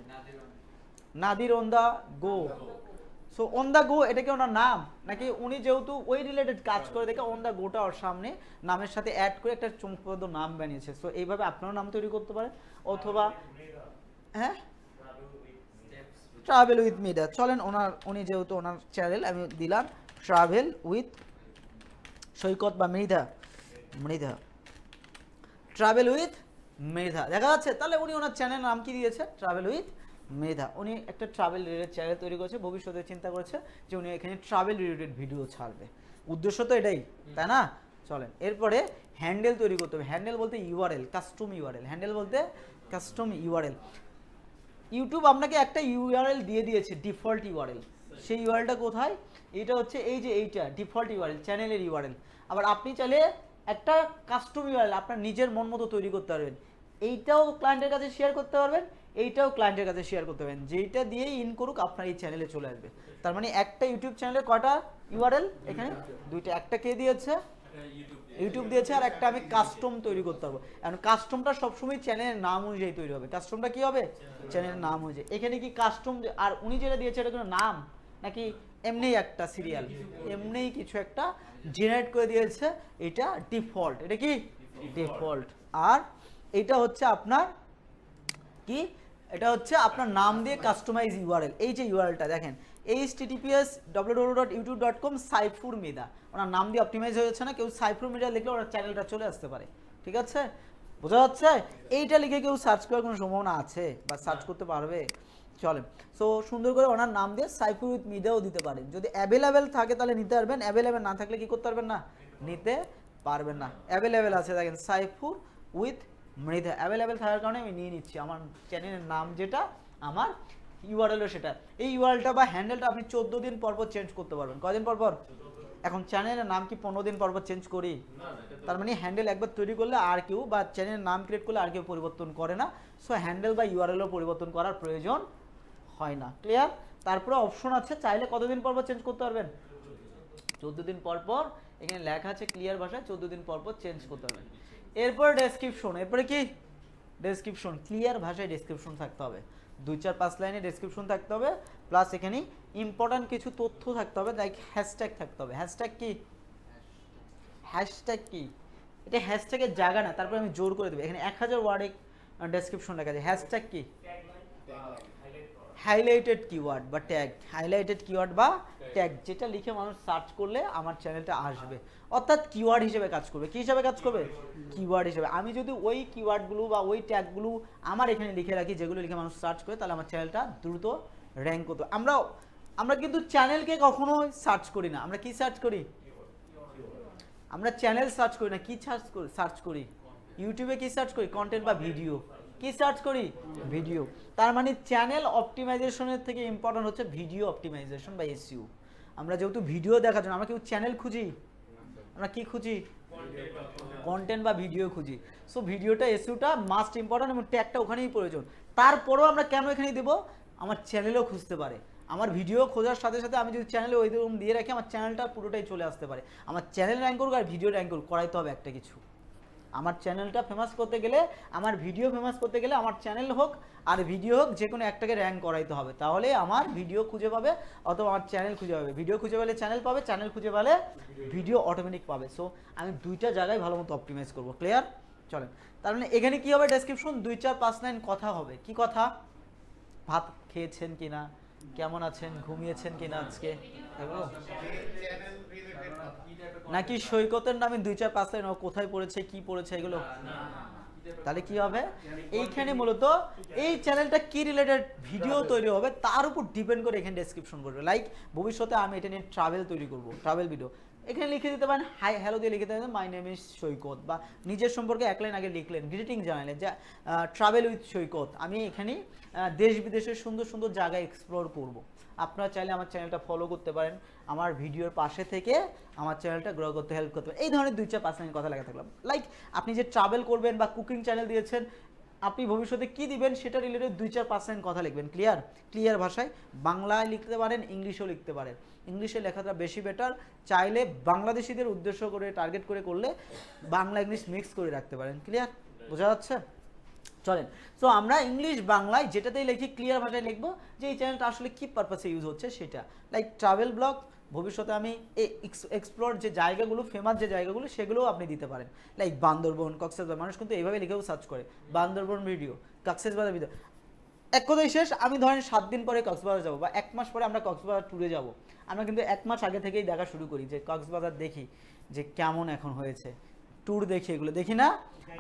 Nadir on the go. So on the go এটা কি ওনার নাম, নাকি উনি যেহেতু ওই রিলেটেড কাজ করে দেখে অন দা গোটা ওর সামনে নামের সাথে অ্যাড করে একটা চমকপ্রদ নাম বানিয়েছে। সো এইভাবে আপনারাও নাম তৈরি করতে পারেন। অথবা হ্যাঁ, ট্রাভেল উইথ মৃধা, চলেন উনি যেহেতু ওনার চ্যানেল আমি দিলাম ট্রাভেল উইথ সৈকত বা মৃধা, ট্রাভেল উইথ মৃধা, দেখা যাচ্ছে। তাহলে উনি ওনার চ্যানেলের নাম কি দিয়েছে, ট্রাভেল উইথ মৃধা। উনি একটা ট্রাভেল রিলেটেড চ্যানেল তৈরি করেছে, ভবিষ্যতে চিন্তা করেছে যে উনি এখানে ট্রাভেল রিলেটেড ভিডিও ছাড়বে, উদ্দেশ্য তো এটাই, তাই না? চলেন এরপরে হ্যান্ডেল তৈরি করতে হবে। হ্যান্ডেল বলতে ইউআরএল, কাস্টম ইউআরএল। হ্যান্ডেল বলতে কাস্টম ইউআরএল। ইউটিউব আপনাকে একটা ইউআরএল দিয়ে দিয়েছে, ডিফল্ট ইউআরএল। সেই ইউআরএলটা কোথায়, এটা হচ্ছে এই যে এইটা ডিফল্ট ইউআরএল, চ্যানেলের ইউআরএল। আবার আপনি চাইলে একটা কাস্টম ইউআরএল আপনার নিজের মন মতো তৈরি করতে পারবেন। এইটাও ক্লায়েন্টের কাছে শেয়ার করতে পারবেন, এইটাও ক্লায়েন্টের কাছে শেয়ার করতে পারবেন, যেইটা দিয়েই ইন করুক আপনার এই চ্যানেলে চলে আসবে। তার মানে একটা ইউটিউব চ্যানেলে কয়টা ইউআরএল, এখানে দুইটা, একটা কে দিয়েছে, ইউটিউব দিয়েছে, আর একটা আমি কাস্টম তৈরি করতে পারবো। এখন কাস্টমটা সবসময় চ্যানেলের নাম অনুযায়ী তৈরি হবে। কাস্টমটা কি হবে, চ্যানেলের নাম অনুযায়ী। এখানে কি কাস্টম, আর উনি যেটা দিয়েছে এটা কোনো নাম নাকি এমনিই একটা সিরিয়াল, এমনিই কিছু একটা জেনারেট করে দিয়েছে, এটা ডিফল্ট, এটা কি ডিফল্ট। আর এটা হচ্ছে আপনার কি, এটা হচ্ছে আপনার নাম দিয়ে কাস্টমাইজ ইউআরএল। এই যে ইউআরএলটা দেখেন, https://www.youtube.com সাইফুর মৃধা, ওনার নাম দিয়ে অপটিমাইজ হয়েছে না, কেউ সাইফুর মৃধা লিখলে ওনার চ্যানেলটা চলে আসতে পারে। ঠিক আছে, বোঝা যাচ্ছে? এইটা লিখে কেউ সার্চ করার কোনো সম্ভাবনা আছে বা সার্চ করতে পারবে? চলেন, সো সুন্দর করে ওনার নাম দিয়ে সাইফুর উইথ মৃধাও দিতে পারেন। যদি অ্যাভেলেবেল থাকে তাহলে নিতে পারবেন, অ্যাভেলেবেল না থাকলে কি করতে পারবেন না, নিতে পারবেন না। অ্যাভেলেবেল আছে দেখেন সাইফুর উইথ মৃধা, অ্যাভেলেবেল থাকার কারণে আমি নিয়ে নিচ্ছি। আমার চ্যানেলের নাম যেটা, আমার ইউআরএলও সেটা। এই ইউআরএলটা বা হ্যান্ডেলটা আপনি 14 দিন পর পর চেঞ্জ করতে পারবেন। কয়দিন পর পর? এখন চ্যানেলের নাম কি 15 দিন পর পর চেঞ্জ করি? তার মানে হ্যান্ডেল একবার তৈরি করলে আর কেউ, বা চ্যানেলের নাম ক্রিয়েট করলে আর কেউ পরিবর্তন করে না। সো হ্যান্ডেল বা ইউআরএলও পরিবর্তন করার প্রয়োজন হয় না। ক্লিয়ার? তারপরে অপশন আছে, চাইলে কতদিন পর পর চেঞ্জ করতে পারবেন, 14 দিন পর পর। এখানে লেখা আছে ক্লিয়ার ভাষায় 14 দিন পর পর চেঞ্জ করতে পারবেন। এরপর ডেসক্রিপশন, এরপরে কি ডেসক্রিপশন, ক্লিয়ার ভাষায় ডেসক্রিপশন থাকতে হবে, 2-4-5 লাইনে ডেসক্রিপশন থাকতে হবে, প্লাস এখানে ইম্পর্টেন্ট কিছু তথ্য থাকতে হবে, লাইক হ্যাশট্যাগ থাকতে হবে। হ্যাশট্যাগ কি, হ্যাশট্যাগ কি, এটা হ্যাশট্যাগের জায়গা না, তারপরে আমি জোর করে দেবো। এখানে 1000 ওয়ার্ডে ডেসক্রিপশন লেখা আছে। হ্যাশট্যাগ কি, হাইলাইটেড কিওয়ার্ড বা ট্যাগ, হাইলাইটেড কিওয়ার্ড বা ট্যাগ, যেটা লিখে মানুষ সার্চ করলে আমার চ্যানেলটা আসবে, অর্থাৎ কিওয়ার্ড হিসেবে কাজ করবে। কি হিসেবে কাজ করবে, কিওয়ার্ড হিসেবে। আমি যদি ওই কিওয়ার্ডগুলো বা ওই ট্যাগগুলো আমার এখানে লিখে রাখি, যেগুলো লিখে মানুষ সার্চ করে, তাহলে আমার চ্যানেলটা দ্রুত র্যাঙ্ক করতে। আমরা কিন্তু চ্যানেলকে কখনো সার্চ করি না, আমরা কি সার্চ করি, আমরা চ্যানেল সার্চ করি না, কি সার্চ করি, ইউটিউবে কি সার্চ করি, কন্টেন্ট বা ভিডিও। কি সার্চ করি, ভিডিও। তার মানে চ্যানেল অপটিমাইজেশনের থেকে ইম্পর্টেন্ট হচ্ছে ভিডিও অপটিমাইজেশন বা এসইও। আমরা যেহেতু ভিডিও দেখার জন্য, আমরা কেউ চ্যানেল খুঁজি, আমরা কি খুঁজি, কন্টেন্ট বা ভিডিও খুঁজি। সো ভিডিওটা এসইওটা মাস্ট ইম্পর্টেন্ট, এবং ট্যাগটা ওখানেই প্রয়োজন। তারপরেও আমরা কেন এখানে দেবো, আমার চ্যানেলও খুঁজতে পারে। আমার ভিডিও খোঁজার সাথে সাথে আমি যদি চ্যানেলে ওই রকম দিয়ে রাখি, আমার চ্যানেলটা পুরোটাই চলে আসতে পারে। আমার চ্যানেল র্যাঙ্ক করুক আর ভিডিও র্যাঙ্ক করুক, করাইতে হবে একটা কিছু। আমার চ্যানেলটা ফেমাস করতে গেলে, আমার ভিডিও ফেমাস করতে গেলে, আমার চ্যানেল হোক আর ভিডিও হোক, যে কোনো একটাকে র্যাঙ্ক করাইতে হবে। তাহলে আমার ভিডিও খুঁজে পাবে অথবা আমার চ্যানেল খুঁজে পাবে। ভিডিও খুঁজে পেলে চ্যানেল পাবে, চ্যানেল খুঁজে পেলে ভিডিও অটোমেটিক পাবে। সো আমি দুইটা জায়গায় ভালো মতো অপটিমাইজ করবো। ক্লিয়ার? চলেন, তার মানে এখানে কি হবে, ডেসক্রিপশন 2-4-5 লাইন কথা হবে। কি কথা, ভাত খেয়েছেন কিনা, কেমন আছেন, ঘুমিয়েছেন কিনা আজকে, এগুলো। নাকি সৈকতের নামে 2-4-5 লাইন, ও কোথায় পড়েছে, কি পড়েছে, এগুলো। তাহলে কি হবে, এইখানে মূলত এই চ্যানেলটা কি রিলেটেড ভিডিও তৈরি হবে তার উপর ডিপেন্ড করে এখানে ডেসক্রিপশন করবে। লাইক ভবিষ্যতে আমি এটা নিয়ে ট্রাভেল তৈরি করব, ট্রাভেল ভিডিও, এখানে লিখে দিতে পারেন হাই হ্যালো দিয়ে লিখে দিতে পারেন মাই নেম ইজ সৈকত, বা নিজের সম্পর্কে এক লাইন আগে লিখলেন, গ্রিটিং জানালেন যে ট্রাভেল উইথ সৈকত, আমি এখানে দেশ বিদেশের সুন্দর সুন্দর জায়গা এক্সপ্লোর করব। আপনারা চাইলে আমার চ্যানেলটা ফলো করতে পারেন, আমার ভিডিওর পাশে থেকে আমার চ্যানেলটা গ্রো করতে হেল্প করতে পারেন। এই ধরনের 2-4-5 লাইন কথা লেখা থাকলাম। লাইক আপনি যে ট্রাভেল করবেন বা কুকিং চ্যানেল দিয়েছেন, আপনি ভবিষ্যতে কি দিবেন সেটা রিলেটেড 2-4-5 লাইন কথা লিখবেন, ক্লিয়ার ভাষায়। বাংলায় লিখতে পারেন, ইংলিশেও লিখতে পারেন, ইংলিশে লেখাটা বেশি বেটার। চাইলে বাংলাদেশিদের উদ্দেশ্য করে টার্গেট করে করলে বাংলা ইংলিশ মিক্স করে রাখতে পারেন। ক্লিয়ার, বোঝা যাচ্ছে? চলেন, সো আমরা ইংলিশ বাংলায় যেটাতেই লিখি ক্লিয়ার ভাষায় লিখবো যে এই চ্যানেলটা আসলে কি পারপাসে ইউজ হচ্ছে সেটা। লাইক ট্রাভেল ব্লগ, ভবিষ্যতে আমি এই এক্সপ্লোর যে জায়গাগুলো, ফেমাস যে জায়গাগুলো, সেগুলোও আপনি দিতে পারেন। লাইক বান্দরবন, কক্সবাজার, মানুষ কিন্তু এইভাবে লিখেও সার্চ করে বান্দরবন ভিডিও, কক্সবাজার ভিডিও। এক কথাই শেষ, আমি ধরেন 7 দিন পরে কক্সবাজার যাবো বা 1 মাস পরে আমরা কক্সবাজার ট্যুরে যাব, আমরা কিন্তু 1 মাস আগে থেকেই দেখা শুরু করি যে কক্সবাজার দেখি যে কেমন এখন হয়েছে, ট্যুর দেখি, এগুলো দেখি না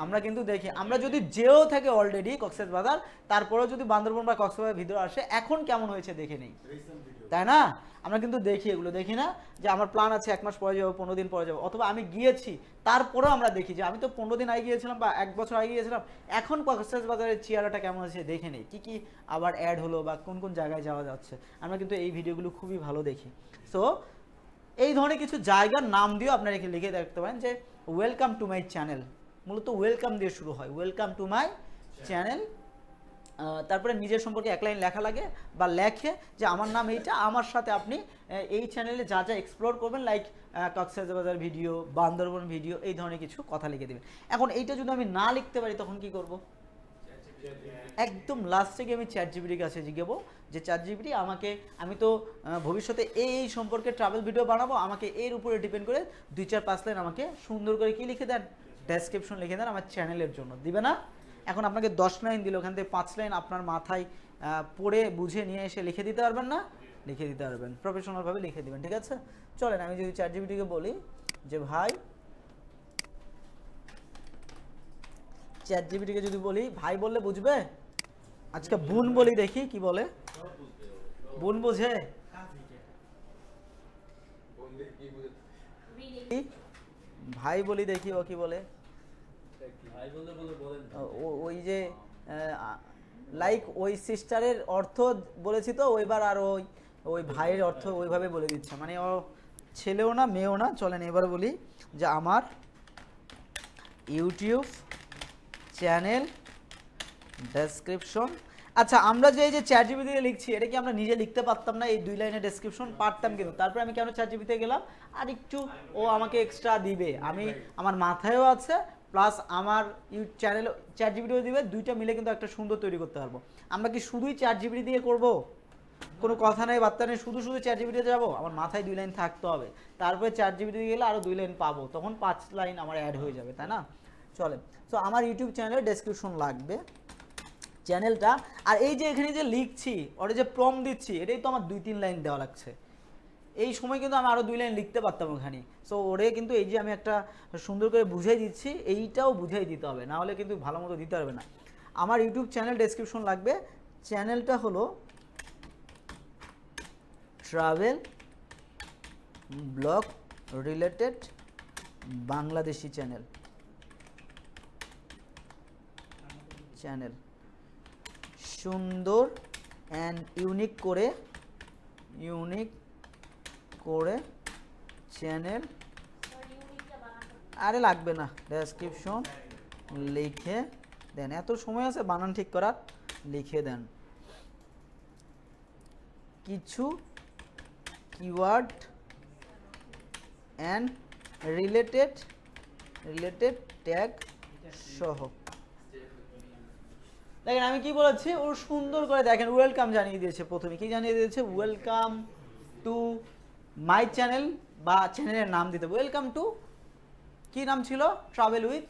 আমরা, কিন্তু দেখি। আমরা যদি যেও থাকে অলরেডি কক্সবাজার, তারপরেও যদি বান্দরবন বা কক্সবাজার ভিডিও আসে এখন কেমন হয়েছে দেখে নেই, তাই না? আমরা কিন্তু দেখি, এগুলো দেখি না যে আমার প্ল্যান আছে 1 মাস পরে যাবো, 15 দিন পরে যাবো, অথবা আমি গিয়েছি তারপরেও আমরা দেখি যে আমি তো 15 দিন আগে গিয়েছিলাম বা 1 বছর আগে গিয়েছিলাম, এখন কক্সবাজারের চেহারাটা কেমন আছে দেখে নেই, কি আবার অ্যাড হলো বা কোন কোন জায়গায় যাওয়া যাচ্ছে। আমরা কিন্তু এই ভিডিওগুলো খুবই ভালো দেখি। সো এই ধরনের কিছু জায়গার নাম দিয়েও আপনারা এখানে লিখে দেখতে পারেন যে ওয়েলকাম টু মাই চ্যানেল, মূলত ওয়েলকাম দিয়ে শুরু হয়, ওয়েলকাম টু মাই চ্যানেল। তারপরে নিজের সম্পর্কে 1 লাইন লেখা লাগে বা লেখে যে আমার নাম এইটা, আমার সাথে আপনি এই চ্যানেলে যা যা এক্সপ্লোর করবেন, like Cox's Bazar video, Bandarban video, এই ধরনের কিছু কথা লিখে দেবেন। এখন এইটা যদি আমি না লিখতে পারি তখন কি করব? একদম লাস্টে গিয়ে আমি চ্যাটজিপিটির কাছে জিজ্ঞাবো যে চ্যাটজিপিটি আমাকে, আমি তো ভবিষ্যতে এই সম্পর্কে ট্রাভেল ভিডিও বানাবো, আমাকে এর উপরে ডিপেন্ড করে 2-4-5 লাইন আমাকে সুন্দর করে কি লিখে দেন, ডেসক্রিপশন লিখে দেন আমার চ্যানেলের জন্য, দিবে না? এখন আপনাকে 10 লাইন দিল, ওখান থেকে 5 লাইন আপনার মাথায় পড়ে বুঝে নিয়ে এসে লিখে দিতে পারবেন না? লিখে দিতে পারবেন, প্রফেশনালভাবে লিখে দিবেন, ঠিক আছে? চলেন আমি যদি চ্যাটজিপিটিকে বলি যে ভাই, চ্যাটজিপিটিকে যদি বলি ভাই বললে বুঝবে? আজকে বোন বলি, দেখি কি বলে। বোন বোঝে? ভাই বলি দেখি ও কি বলে। ওই যে লাইক ওই সিস্টারের অর্থ বলেছি তো ওইবার, আর ওই ভাইয়ের অর্থ ওইভাবে বলে দিচ্ছে, মানে ও ছেলেও না মেয়েও না। চলেন এবার বলি যে আমার ইউটিউব চ্যানেল ডেসক্রিপশন। আচ্ছা, আমরা যে এই যে চ্যাটজিপিটিতে লিখছি, এটা কি আমরা নিজে লিখতে পারতাম না? এই 2 লাইনের ডেসক্রিপশন পারতাম, কিন্তু তারপরে আমি কেন চ্যাটজিপিটিতে গেলাম? আর একটু ও আমাকে এক্সট্রা দিবে, আমি আমার মাথায়ও আছে, প্লাস আমার চ্যানেল চ্যাটজিপিটিও দিবে, দুইটা মিলে কিন্তু একটা সুন্দর তৈরি করতে পারবো। আমরা কি শুধুই চ্যাটজিপিটি দিয়ে করব? কোনো কথা নেই, বার্তা নেই, শুধু চ্যাটজিপিটিতে যাবো? আমার মাথায় 2 লাইন থাকতে হবে, তারপরে চ্যাটজিপিটিতে গেলে আরও 2 লাইন পাবো, তখন 5 লাইন আমার অ্যাড হয়ে যাবে, তাই না? চলে, সো আমার ইউটিউব চ্যানেলের ডেসক্রিপশন লাগবে, চ্যানেলটা। আর এই যে এখানে যে লিখছি, ওটা যে প্রম দিচ্ছি, এটাই তো আমার 2-3 লাইন দেওয়া লাগছে। এই সময় কিন্তু আমি আরও 2 লাইন লিখতে পারতাম ওখানে। সো ওরে কিন্তু এই যে আমি একটা সুন্দর করে বুঝিয়ে দিচ্ছি, এইটাও বুঝিয়ে দিতে হবে, না হলে কিন্তু ভালো মতো দিতে পারবে না। আমার ইউটিউব চ্যানেল ডেসক্রিপশন লাগবে, চ্যানেলটা হলো travel blog related Bangladeshi channel, সুন্দর অ্যান্ড ইউনিক করে চ্যানেল। আরে লাগবে না, ডেসক্রিপশন লিখে দেন, এত সময় আছে বানান ঠিক করার, লিখে দেন কিছু কিওয়ার্ড অ্যান্ড রিলেটেড ট্যাগ সহ। দেখেন আমি কি বলেছি, ও সুন্দর করে দেখেন ওয়েলকাম জানিয়ে দিয়েছে, প্রথমে কি জানিয়ে দিয়েছে, ওয়েলকাম টু মাই চ্যানেল, বা চ্যানেলের নাম দিতে, ওয়েলকাম টু, কি নাম ছিল, travel with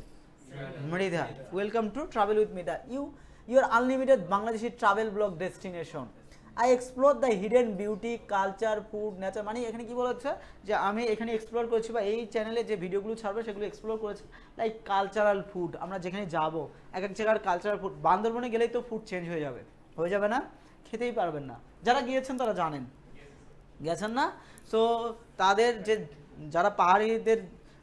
Mridha, welcome to travel with Mridha, your unlimited Bangladeshi travel blog destination, I explore the hidden beauty, culture, food, nature. মানে এখানে কি বলেছে যে আমি এখানে এক্সপ্লোর করেছি, বা এই চ্যানেলে যে ভিডিওগুলো ছাড়বে সেগুলো এক্সপ্লোর করেছি, লাইক কালচারাল ফুড, আমরা যেখানে যাব এক এক জায়গার কালচারাল ফুড। বান্দরবনে গেলেই তো ফুড চেঞ্জ হয়ে যাবে না, খেতেই পারবেন না, যারা গিয়েছেন তারা জানেন, গেছেন না? সো তাদের যে যারা পাহাড়িদের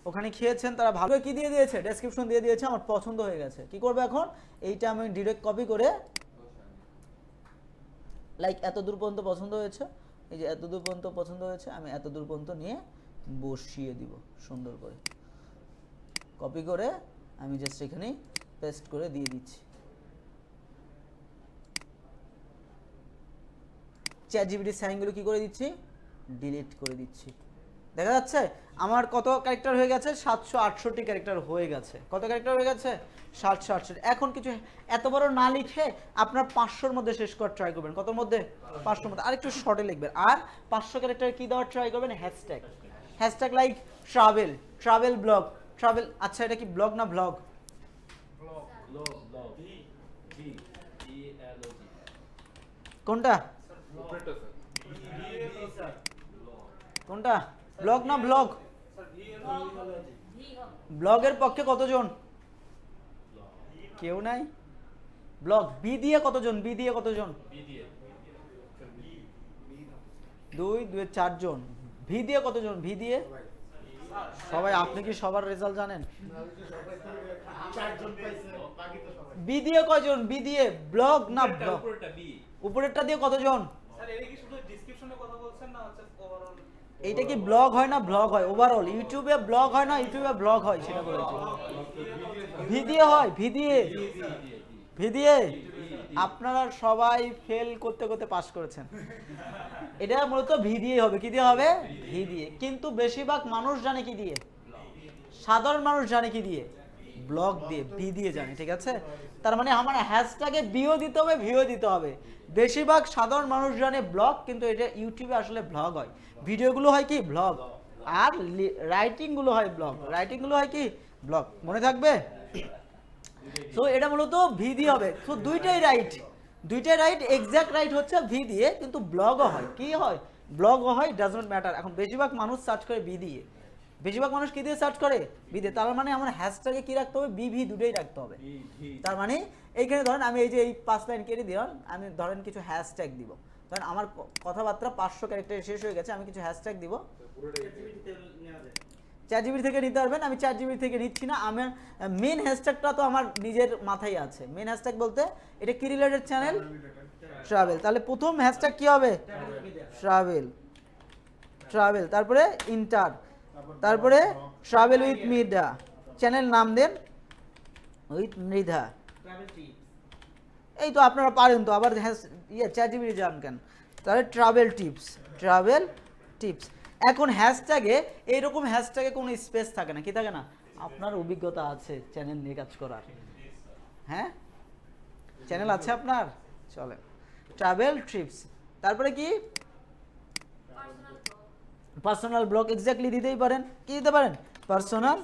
ওখানে খেয়েছেন তারা ভালো কি দিয়ে দিয়েছে, ডেসক্রিপশন দিয়ে দিয়েছে, আমার পছন্দ হয়ে গেছে। কি করবে এখন, এইটা আমি ডিরেক্ট কপি করে, লাইক এত দূর পর্যন্ত পছন্দ হয়েছে, এই যে এত দূর পর্যন্ত পছন্দ হয়েছে, আমি এত দূর পর্যন্ত নিয়ে বসিয়ে দিব সুন্দর করে, কপি করে আমি জাস্ট এখানে পেস্ট করে দিয়ে দিচ্ছি। চ্যাটজিপিটি সাইনগুলো কি করে দিচ্ছি, ডিলিট করে দিচ্ছি। দেখা যাচ্ছে আমার কত ক্যারেক্টার হয়ে গেছে, 768 ক্যারেক্টার হয়ে গেছে। কত ক্যারেক্টার হয়ে গেছে, 768। এখন কিছু এত বড় না লিখে আপনার 500-র মধ্যে শেষ করার ট্রাই করবেন। কতর মধ্যে, 500-র মধ্যে। আর একটু শর্টে লিখবেন। আর 500 ক্যারেক্টার কি দেওয়ার ট্রাই করবেন, hashtag. Hashtag like travel, travel blog, travel. আচ্ছা এটা কি ব্লগ না ব্লগ, কোনটা কোনটা, ব্লগ না ব্লগ? ব্লগের পক্ষে কতজন, কেউ নাই। ব্লগ বি দিয়ে কতজন, বি দিয়ে কতজন, 2 4 জন। ভি দিয়ে কতজন, ভি দিয়ে সবাই। আপনি কি সবার রেজাল্ট জানেন? বি দিয়ে কয়জন, বি দিয়ে ব্লগ না ব্লগ, উপরেরটা দিয়ে কতজন? এইটা কি ব্লগ হয় না ব্লগ হয়, ওভারঅল ইউটিউবে ব্লগ হয় না ইউটিউবে ব্লগ হয়, সেটা বলেছি। ভি দিয়ে হয়, ভি দিয়ে, ভি দিয়ে। আপনারা সবাই ফেল করতে করতে পাস করেছেন। এটা মূলত ভি দিয়ে হবে, কি দিয়ে হবে, ভি দিয়ে। কিন্তু বেশিরভাগ মানুষ জানে কি দিয়ে, সাধারণ মানুষ জানে কি দিয়ে, ব্লগ দিয়ে, ভি দিয়ে জানে। ঠিক আছে, তার মানে আমার হ্যাশট্যাগে বিও দিতে হবে, ভিও দিতে হবে। বেশিরভাগ সাধারণ মানুষ জানে ব্লগ, কিন্তু এটা ইউটিউবে আসলে ব্লগ হয়, ভিডিওগুলো হয় কি ব্লগ, আর রাইটিং গুলো হয় ব্লগ, রাইটিং গুলো হয় কি ব্লগ। মনে থাকবে? সো এটা মূলত ভি দিয়ে হবে। সো দুইটাই রাইট, দুইটাই রাইট। এক্সাক্ট রাইট হচ্ছে ভি দিয়ে, কিন্তু ব্লগও হয়, কি হয়, ব্লগও হয়, ডাজ নট ম্যাটার। এখন বেশিরভাগ মানুষ সার্চ করে বি দিয়ে, বেশিরভাগ মানুষ কি দিয়ে সার্চ করে, বি দিয়ে। তার মানে আমার হ্যাশট্যাগে কি রাখতে হবে, বি ভি দুটোই রাখতে হবে। তার মানে এইখানে ধরেন আমি এই যে এই 5 লাইন কেটে দিলাম, আমি ধরেন কিছু হ্যাশট্যাগ দিব। ধরেন আমার কথাবার্তা 500 ক্যারেক্টারে শেষ হয়ে গেছে, আমি কিছু হ্যাশট্যাগ দিব। চ্যাটজিপিটি থেকে নিতে পারবেন, আমি চ্যাটজিপিটি থেকে নিচ্ছি না। আমার মেন হ্যাশট্যাগটা তো আমার নিজের মাথায় আছে। মেন হ্যাশট্যাগ বলতে এটা কি রিলেটেড চ্যানেল, ট্রাভেল। তাহলে প্রথম হ্যাশট্যাগ কি হবে, ট্রাভেল, ট্রাভেল। তারপরে ইন্টার, তারপরে ট্রাভেল উইথ মৃধা, চ্যানেল নাম দেন উইথ মৃধা। এই তো আপনারা পারেন তো, আবার চ্যাটজিপিটি যান কেন। তাহলে ট্রাভেল টিপস, ট্রাভেল টিপস। এখন হ্যাশট্যাগে এইরকম হ্যাশট্যাগে কোনো স্পেস থাকে না, কি থাকে না? আপনার অভিজ্ঞতা আছে চ্যানেল নিয়ে কাজ করার, হ্যাঁ চ্যানেল আছে আপনার, চলে ট্রাভেল ট্রিপস। তারপরে কি পার্সোনাল ব্লগ, এক্স্যাক্টলি দিতেই পারেন। কি দিতে পারেন, পার্সোনাল,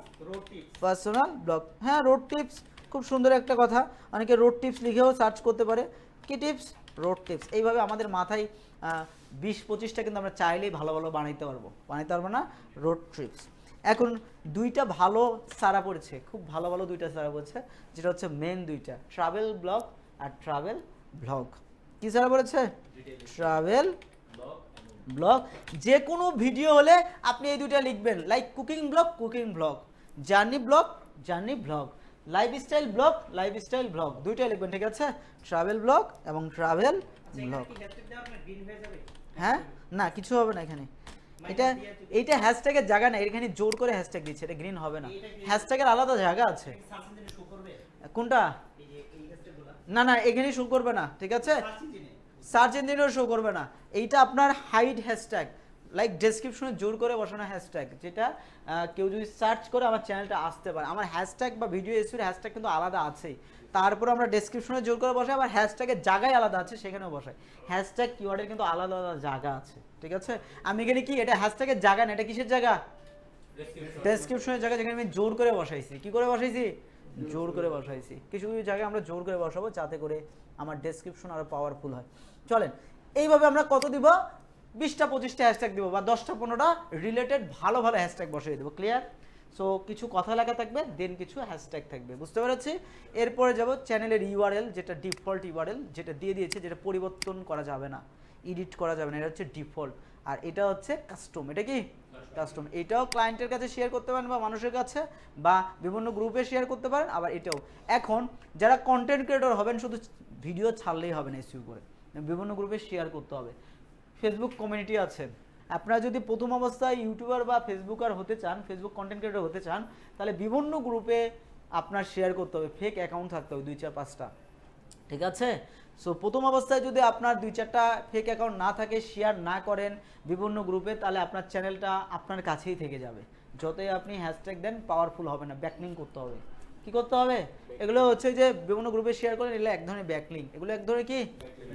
পার্সোনাল ব্লগ। হ্যাঁ রোড টিপস, খুব সুন্দর একটা কথা। অনেকে রোড টিপস লিখেও সার্চ করতে পারে। কি টিপস, রোড টিপস। এইভাবে আমাদের মাথায় 20-25টা কিন্তু আমরা চাইলেই ভালো ভালো বানাইতে পারবো, বানাইতে পারবো না, রোড ট্রিপস। এখন দুইটা ভালো সারা পড়েছে, খুব ভালো ভালো দুইটা সারা পড়েছে, যেটা হচ্ছে মেন দুইটা, ট্রাভেল ব্লগ আর ট্রাভেল ব্লগ। কি সারা পড়েছে, ট্রাভেল ব্লগ। যে কোনো ভিডিও হলে আপনি এই দুইটা লিখবেন, like cooking blog, cooking blog, journey blog, journey blog, lifestyle blog, lifestyle blog, দুইটাই লিখবেন। ঠিক আছে, ট্রাভেল ব্লগ এবং ট্রাভেল ব্লগ। হ্যাঁ না কিছু হবে না এখানে, এটা এইটা হ্যাশট্যাগের জায়গা না, এখানে জোর করে হ্যাশট্যাগ দিচ্ছে, এটা গ্রিন হবে না। হ্যাশট্যাগের আলাদা জায়গা আছে। কোনটা, না না এখানে শো করবে না। ঠিক আছে, সার্চ ইঞ্জিনেও শো করবে না। এইটা আপনার হাইড হ্যাশট্যাগ, লাইক ডেসক্রিপশনে জোর করে বসানো হ্যাশট্যাগ, যেটা কেউ যদি সার্চ করে আমার চ্যানেলটা আসতে পারে। আমার হ্যাশট্যাগ বা ভিডিও এসির হ্যাশট্যাগ কিন্তু আলাদা আছেই, তারপর আমরা ডেসক্রিপশনে জোর করে বসাই, আবার হ্যাশট্যাগের জায়গায় আলাদা আছে সেখানেও বসাই। হ্যাশট্যাগ কিওয়ার্ডের কিন্তু আলাদা আলাদা জায়গা আছে। ঠিক আছে, আমি এখানে কি এটা হ্যাশট্যাগের জায়গা না, এটা কিসের জায়গা, ডেসক্রিপশনের জায়গা, যেখানে আমি জোর করে বসাইছি। কি করে বসাইছি, জোর করে বসাইছি। কিছু কিছু জায়গায় আমরা জোর করে বসাবো যাতে করে আমার ডেসক্রিপশন আরো পাওয়ারফুল হয়। চলেন এইভাবে আমরা কত দিব, 20টা-25টা হ্যাশট্যাগ দিব, বা 10টা-15টা রিলেটেড ভালো ভালো হ্যাশট্যাগ বসিয়ে দেবো। ক্লিয়ার? সো কিছু কথা লেখা থাকবে, দেন কিছু হ্যাশট্যাগ থাকবে, বুঝতে পেরেছি? এরপরে যাব চ্যানেলের ইউআরএল, যেটা ডিফল্ট ইউআরএল, যেটা দিয়ে দিয়েছে, যেটা পরিবর্তন করা যাবে না, এডিট করা যাবে না, এটা হচ্ছে ডিফল্ট। আর এটা হচ্ছে কাস্টম। এটা কি কাস্টম। এটাও ক্লায়েন্টের কাছে শেয়ার করতে পারেন বা মানুষের কাছে বা বিভিন্ন গ্রুপে শেয়ার করতে পারেন। আবার এটাও এখন যারা কন্টেন্ট ক্রিয়েটর হবেন শুধু ভিডিও ছাড়লেই হবে না, এসইও করে বিভিন্ন গ্রুপে শেয়ার করতে হবে। ফেসবুক কমিউনিটি আছে, আপনারা যদি প্রথম অবস্থায় ইউটিউবার বা ফেসবুকার হতে চান, ফেসবুক কন্টেন্ট ক্রিয়েটর হতে চান, তাহলে বিভিন্ন গ্রুপে আপনার শেয়ার করতে হবে, ফেক অ্যাকাউন্ট থাকতে হবে 2-4-5টা, ঠিক আছে। সো প্রথম অবস্থায় যদি আপনার 2-4টা ফেক অ্যাকাউন্ট না থাকে, শেয়ার না করেন বিভিন্ন গ্রুপে, তাহলে আপনার চ্যানেলটা আপনার কাছেই থেকে যাবে। যতই আপনি হ্যাশট্যাগ দেন পাওয়ারফুল হবে না, ব্যাকলিং করতে হবে। কি করতে হবে? এগুলো হচ্ছে যে বিভিন্ন গ্রুপে শেয়ার করেন, এগুলো এক ধরনের ব্যাকলিং, এগুলো এক ধরনের কি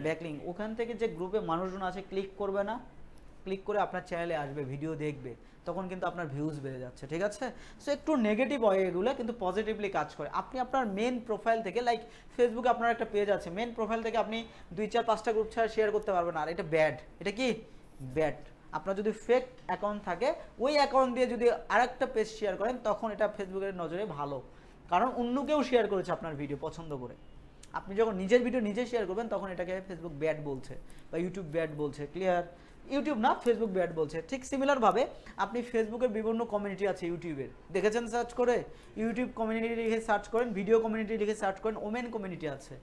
ব্যাকলিং। ওখান থেকে যে গ্রুপে মানুষজন আছে ক্লিক করবে না, ক্লিক করে আপনার চ্যানেলে আসবে, ভিডিও দেখবে, তখন কিন্তু আপনার ভিউজ বেড়ে যাচ্ছে, ঠিক আছে। সো একটু নেগেটিভ হয় এগুলো, কিন্তু পজিটিভলি কাজ করে। আপনি আপনার মেন প্রোফাইল থেকে, লাইক ফেসবুকে আপনার একটা পেজ আছে, মেন প্রোফাইল থেকে আপনি 2-4-5টা গ্রুপ ছাড়া শেয়ার করতে পারবেন না, আর এটা ব্যাড। এটা কি ব্যাড। আপনার যদি ফেক অ্যাকাউন্ট থাকে, ওই অ্যাকাউন্ট দিয়ে যদি আরেকটা পেজ শেয়ার করেন, তখন এটা ফেসবুকের নজরে ভালো, কারণ অন্য কেউ শেয়ার করেছে আপনার ভিডিও পছন্দ করে। আপনি যখন নিজের ভিডিও নিজে শেয়ার করবেন, তখন এটাকে ফেসবুক ব্যাড বলছে বা ইউটিউব ব্যাড বলছে। ক্লিয়ার? ইউটিউব না, ফেসবুক ব্যাড বলছে। ঠিক সিমিলারভাবে আপনি ফেসবুকের বিভিন্ন কমিউনিটি আছে ইউটিউবের, দেখেছেন সার্চ করে? ইউটিউব কমিউনিটি লিখে সার্চ করেন, ভিডিও কমিউনিটি লিখে সার্চ করেন, ওমেন কমিউনিটি আছে,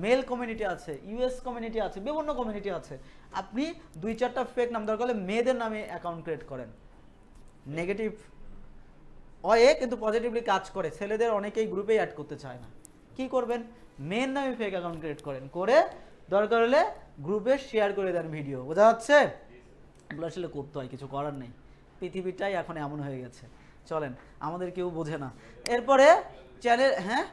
মেল কমিউনিটি আছে, ইউএস কমিউনিটি আছে, বিভিন্ন কমিউনিটি আছে। আপনি 2-4টা ফেক নাম দরকার হলে মেয়েদের নামে অ্যাকাউন্ট ক্রিয়েট করেন, নেগেটিভ ওয়ে কিন্তু পজিটিভলি কাজ করে। ছেলেদের অনেকেই গ্রুপেই অ্যাড করতে চায় না, কি করবেন? মেয়ের নামে ফেক অ্যাকাউন্ট ক্রিয়েট করেন, করে দরকার হলে গ্রুপে শেয়ার করে দেন ভিডিও। বোঝা যাচ্ছে? এগুলো আসলে করতে হয়, কিছু করার নেই, পৃথিবীটাই এখন এমন হয়ে গেছে। চলেন, আমাদের কেউ বোঝে না। এরপরে চ্যানেল, হ্যাঁ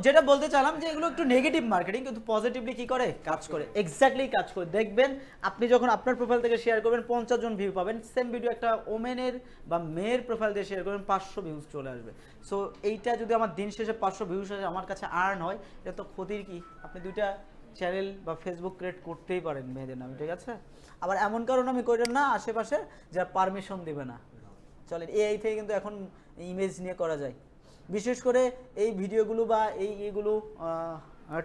যেটা বলতে চাইলাম যে এগুলো একটু নেগেটিভ মার্কেটিং, কিন্তু পজিটিভলি কি করে কাজ করে, এক্স্যাক্টলি কাজ করে। দেখবেন আপনি যখন আপনার প্রোফাইল থেকে শেয়ার করবেন 50 জন ভিউ পাবেন, সেম ভিডিও একটা ওমেনের বা মেয়ের প্রোফাইল দিয়ে শেয়ার করবেন 500 ভিউজ চলে আসবে। সো এইটা যদি আমার দিন শেষে 500 ভিউজ আসে, আমার কাছে আর্ন হয়, এটা তো ক্ষতির কি? আপনি 2টা চ্যানেল বা ফেসবুক ক্রিয়েট করতেই পারেন মেয়েদের নামে, ঠিক আছে। আবার এমন কারণ আমি করেন না আশেপাশে যা পারমিশন দেবে না। চলেন, এআই থেকে কিন্তু এখন ইমেজ নিয়ে করা যায়। বিশেষ করে এই ভিডিওগুলো বা এইগুলো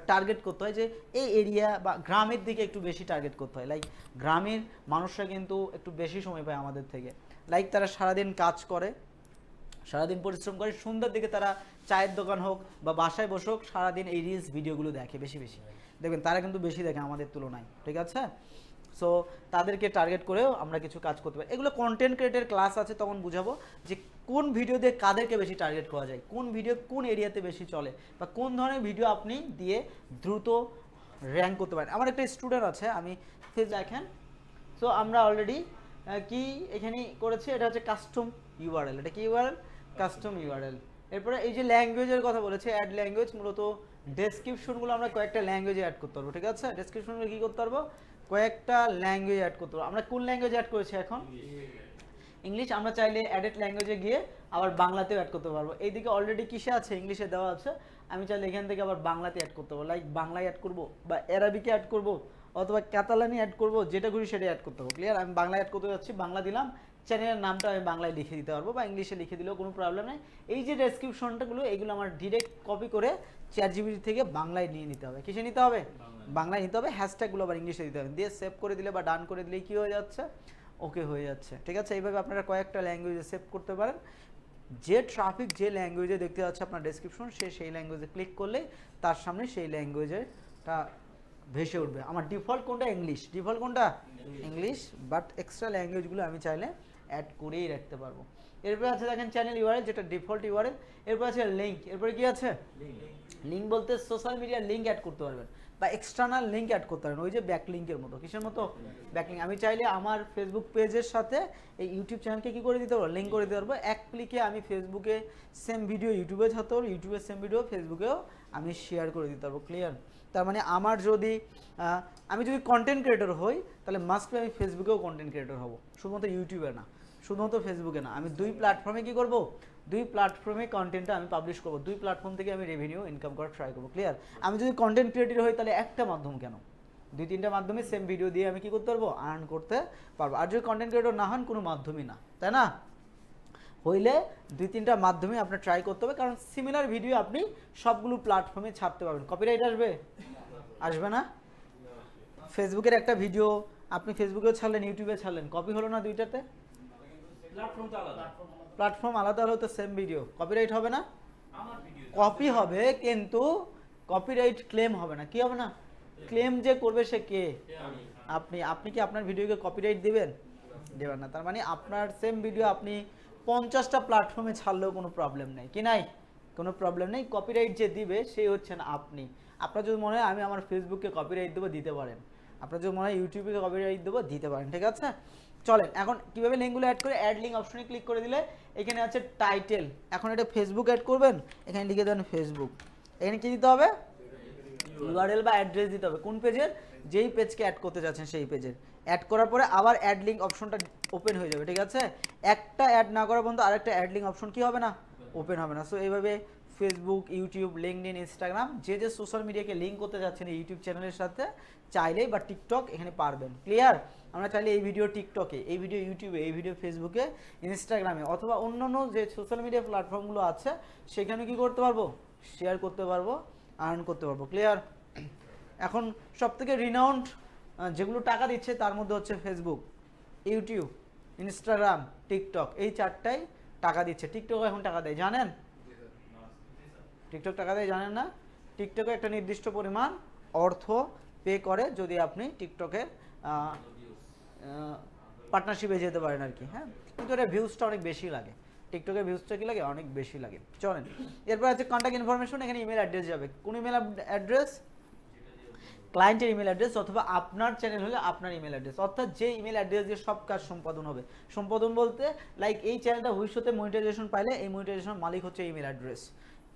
টার্গেট করতে হয় যে এই এরিয়া বা গ্রামের দিকে একটু বেশি টার্গেট করতে হয়। লাইক গ্রামের মানুষরা কিন্তু একটু বেশি সময় পায় আমাদের থেকে, লাইক তারা সারাদিন কাজ করে, সারাদিন পরিশ্রম করে, সন্ধ্যার দিকে তারা চায়ের দোকান হোক বা বাসায় বসুক, সারাদিন এই রিলস ভিডিওগুলো দেখে বেশি বেশি। দেখবেন তারা কিন্তু বেশি দেখে আমাদের তুলনায়, ঠিক আছে। সো তাদেরকে টার্গেট করেও আমরা কিছু কাজ করতে পারি। এগুলো কন্টেন্ট ক্রিয়েটের ক্লাস আছে, তখন বুঝাবো যে কোন ভিডিও দিয়ে কাদেরকে বেশি টার্গেট করা যায়, কোন ভিডিও কোন এরিয়াতে বেশি চলে, বা কোন ধরনের ভিডিও আপনি দিয়ে দ্রুত র্যাঙ্ক করতে পারেন। আমার একটা স্টুডেন্ট আছে, আমি দেখেন। সো আমরা অলরেডি কি এখানে করেছি, এটা হচ্ছে কাস্টম ইউআরএল। এটা কি ইউআরএল? Custom URL. এরপরে এই যে ল্যাঙ্গুয়েজের কথা বলেছে, অ্যাড ল্যাঙ্গুয়েজ, মূলত ডেসক্রিপশনগুলো আমরা কয়েকটা ল্যাঙ্গুয়েজে অ্যাড করতে পারবো, ঠিক আছে। ডেসক্রিপশনগুলো কি করতে পারবো? কয়েকটা ল্যাঙ্গুয়েজ অ্যাড করতে পারবো। আমরা কোন ল্যাঙ্গুয়েজ অ্যাড করেছি এখন? ইংলিশ। আমরা চাইলে অ্যাডেড ল্যাঙ্গুয়েজে গিয়ে আবার বাংলাতেও অ্যাড করতে পারবো। এইদিকে অলরেডি কিসে আছে? ইংলিশে দেওয়া আছে। আমি চাইলে এখান থেকে আবার বাংলাতে অ্যাড করতে পারবো, লাইক বাংলায় অ্যাড করবো বা অ্যারাবিকে অ্যাড করবো অথবা ক্যাতালানি অ্যাড করবো, যেটা খুশি সেটা অ্যাড করতে হবে। ক্লিয়ার? আমি বাংলায় অ্যাড করতে যাচ্ছি, বাংলা দিলাম, চ্যানেলের নামটা আমি বাংলায় লিখে দিতে পারবো বা ইংলিশে লিখে দিলেও কোনো প্রবলেম নেই। এই যে ডেসক্রিপশনটাগুলো, এগুলো আমার ডিরেক্ট কপি করে চ্যাটজিপিটি থেকে বাংলায় নিয়ে নিতে হবে। কিসে নিতে হবে? বাংলায় নিতে হবে। হ্যাশট্যাগুলো আবার ইংলিশে দিতে হবে, দিয়ে সেভ করে দিলে বা ডান করে দিলেই কী হয়ে যাচ্ছে? ওকে হয়ে যাচ্ছে, ঠিক আছে। এইভাবে আপনারা কয়েকটা ল্যাঙ্গুয়েজে সেভ করতে পারেন। যে ট্রাফিক যে ল্যাঙ্গুয়েজে দেখতে যাচ্ছে আপনার ডেসক্রিপশন, সে সেই ল্যাঙ্গুয়েজে ক্লিক করলে তার সামনে সেই ল্যাঙ্গুয়েজেরটা ভেসে উঠবে। আমার ডিফল্ট কোনটা? ইংলিশ। ডিফল্ট কোনটা? ইংলিশ। বাট এক্সট্রা ল্যাঙ্গুয়েজগুলো আমি চাইলে অ্যাড করেই রাখতে পারবো। এরপরে আছে দেখেন চ্যানেল ইউআরএল, যেটা ডিফল্ট ইউআরএল। এরপর আছে লিঙ্ক। এরপরে কি আছে? লিঙ্ক বলতে সোশ্যাল মিডিয়ার লিঙ্ক অ্যাড করতে পারবেন বা এক্সটার্নাল লিঙ্ক অ্যাড করতে পারেন, ওই যে ব্যাকলিঙ্কের মতো। কিসের মতো? ব্যাকলিঙ্ক। আমি চাইলে আমার ফেসবুক পেজের সাথে এই ইউটিউব চ্যানেলকে কি করে দিতে পারবো? লিঙ্ক করে দিতে পারবো। এক ক্লিকে আমি ফেসবুকে সেম ভিডিও ইউটিউবে থাকতে পারবো, ইউটিউবের সেম ভিডিও ফেসবুকেও আমি শেয়ার করে দিতে পারবো। ক্লিয়ার? তার মানে আমার যদি আমি যদি কন্টেন্ট ক্রিয়েটর হই, তাহলে মাস্ট বি আমি ফেসবুকেও কন্টেন্ট ক্রিয়েটর হব, শুধুমাত্র ইউটিউবে না, শুধুমাত্র ফেসবুকে না। আমি দুই প্ল্যাটফর্মে কি করব? দুই প্ল্যাটফর্মে কন্টেন্টটা আমি পাবলিশ করব, দুই প্ল্যাটফর্ম থেকে আমি রেভিনিউ ইনকাম করার ট্রাই করবো। ক্লিয়ার? আমি যদি কন্টেন্ট ক্রিয়েটর হই, তাহলে একটা মাধ্যম কেন, 2-3টা মাধ্যমে সেম ভিডিও দিয়ে আমি কি করতে পারবো? আর্ন করতে পারবো। আর যদি কন্টেন্ট ক্রিয়েটর না হন, কোনো মাধ্যমই না, তাই না? হইলে 2-3টা মাধ্যমে আপনার ট্রাই করতে হবে, কারণ সিমিলার ভিডিও আপনি সবগুলো প্ল্যাটফর্মে ছাড়তে পারবেন। কপিরাইট আসবে? আসবে না? ফেসবুকের একটা ভিডিও আপনি ফেসবুকেও ছাড়লেন, ইউটিউবে ছাড়লেন, কপি হলো না দুইটাতে? প্ল্যাটফর্ম আলাদা হলেও তো সেম ভিডিও, কপিরাইট হবে না? কপি হবে কিন্তু কপিরাইট ক্লেম হবে না। কি হবে না? ক্লেম যে করবে সে কে? আপনি। আপনি কি আপনার ভিডিওকে কপিরাইট দিবেন? দেবেন না। তার মানে আপনার সেম ভিডিও আপনি 50টা প্ল্যাটফর্মে ছাড়লেও কোনো প্রবলেম নেই, কি নাই? কোনো প্রবলেম নেই। কপিরাইট যে দিবে সেই হচ্ছেন আপনি। আপনার যদি মনে হয় আমি আমার ফেসবুককে কপিরাইট দেবো, দিতে পারেন। আপনার যদি মনে হয় ইউটিউবে কপিরাইট দেবো, দিতে পারেন। ঠিক আছে, চলেন এখন কিভাবে লিঙ্কগুলো অ্যাড করে, অ্যাড লিঙ্ক অপশনে ক্লিক করে দিলে এখানে আছে টাইটেল। এখন এটা ফেসবুক অ্যাড করবেন, এখানে লিখে দেন ফেসবুক। এখানে কি দিতে হবে? ইউআরএল বা অ্যাড্রেস দিতে হবে। কোন পেজের? যেই পেজকে অ্যাড করতে যাচ্ছেন সেই পেজের। অ্যাড করার পরে আবার অ্যাড লিঙ্ক অপশনটা ওপেন হয়ে যাবে। ঠিক আছে, একটা অ্যাড না করা পর্যন্ত আরেকটা অ্যাড লিঙ্ক অপশন কি হবে না? ওপেন হবে না। সো এইভাবে ফেসবুক, ইউটিউব, লিঙ্কডইন, ইনস্টাগ্রাম যে যে সোশ্যাল মিডিয়াকে লিঙ্ক করতে যাচ্ছেন এই ইউটিউব চ্যানেলের সাথে চাইলেই, বা টিকটক এখানে পারবেন। ক্লিয়ার? আমরা চাইলে এই ভিডিও টিকটকে, এই ভিডিও ইউটিউবে, এই ভিডিও ফেসবুকে, ইনস্টাগ্রামে অথবা অন্যান্য যে সোশ্যাল মিডিয়া প্ল্যাটফর্মগুলো আছে সেখানে কি করতে পারবো? শেয়ার করতে পারবো, আর্ন করতে পারবো। ক্লিয়ার? এখন সবথেকে রিনাউন্ড যেগুলো টাকা দিচ্ছে তার মধ্যে হচ্ছে ফেসবুক, ইউটিউব, ইনস্টাগ্রাম, টিকটক। এই চারটাই টাকা দিচ্ছে। টিকটক এখন টাকা দেয়, জানেন? টিকটক টাকা দেয়, জানেন না? টিকটকে একটা নির্দিষ্ট পরিমাণ অর্থ পে করে যদি আপনি টিকটকের পার্টনারশিপে যেতে পারেন আর কি। হ্যাঁ, কিন্তু এটা ভিউজটা অনেক বেশি লাগে। টিকটকের ভিউজটা কি লাগে? অনেক বেশি লাগে। চলেন, এরপর আছে কন্ট্যাক্ট ইনফরমেশন। এখানে ইমেল অ্যাড্রেস যাবে। কোন ইমেল অ্যাড্রেস? ক্লায়েন্টের ইমেল অ্যাড্রেস, অথবা আপনার চ্যানেল হলে আপনার ইমেল অ্যাড্রেস, অর্থাৎ যে ইমেল অ্যাড্রেস দিয়ে সব কাজ সম্পাদন হবে। সম্পাদন বলতে লাইক এই চ্যানেলটা ভবিষ্যতে মনিটাইজেশন পাইলে এই মনিটাইজেশন মালিক হচ্ছে ইমেল অ্যাড্রেস।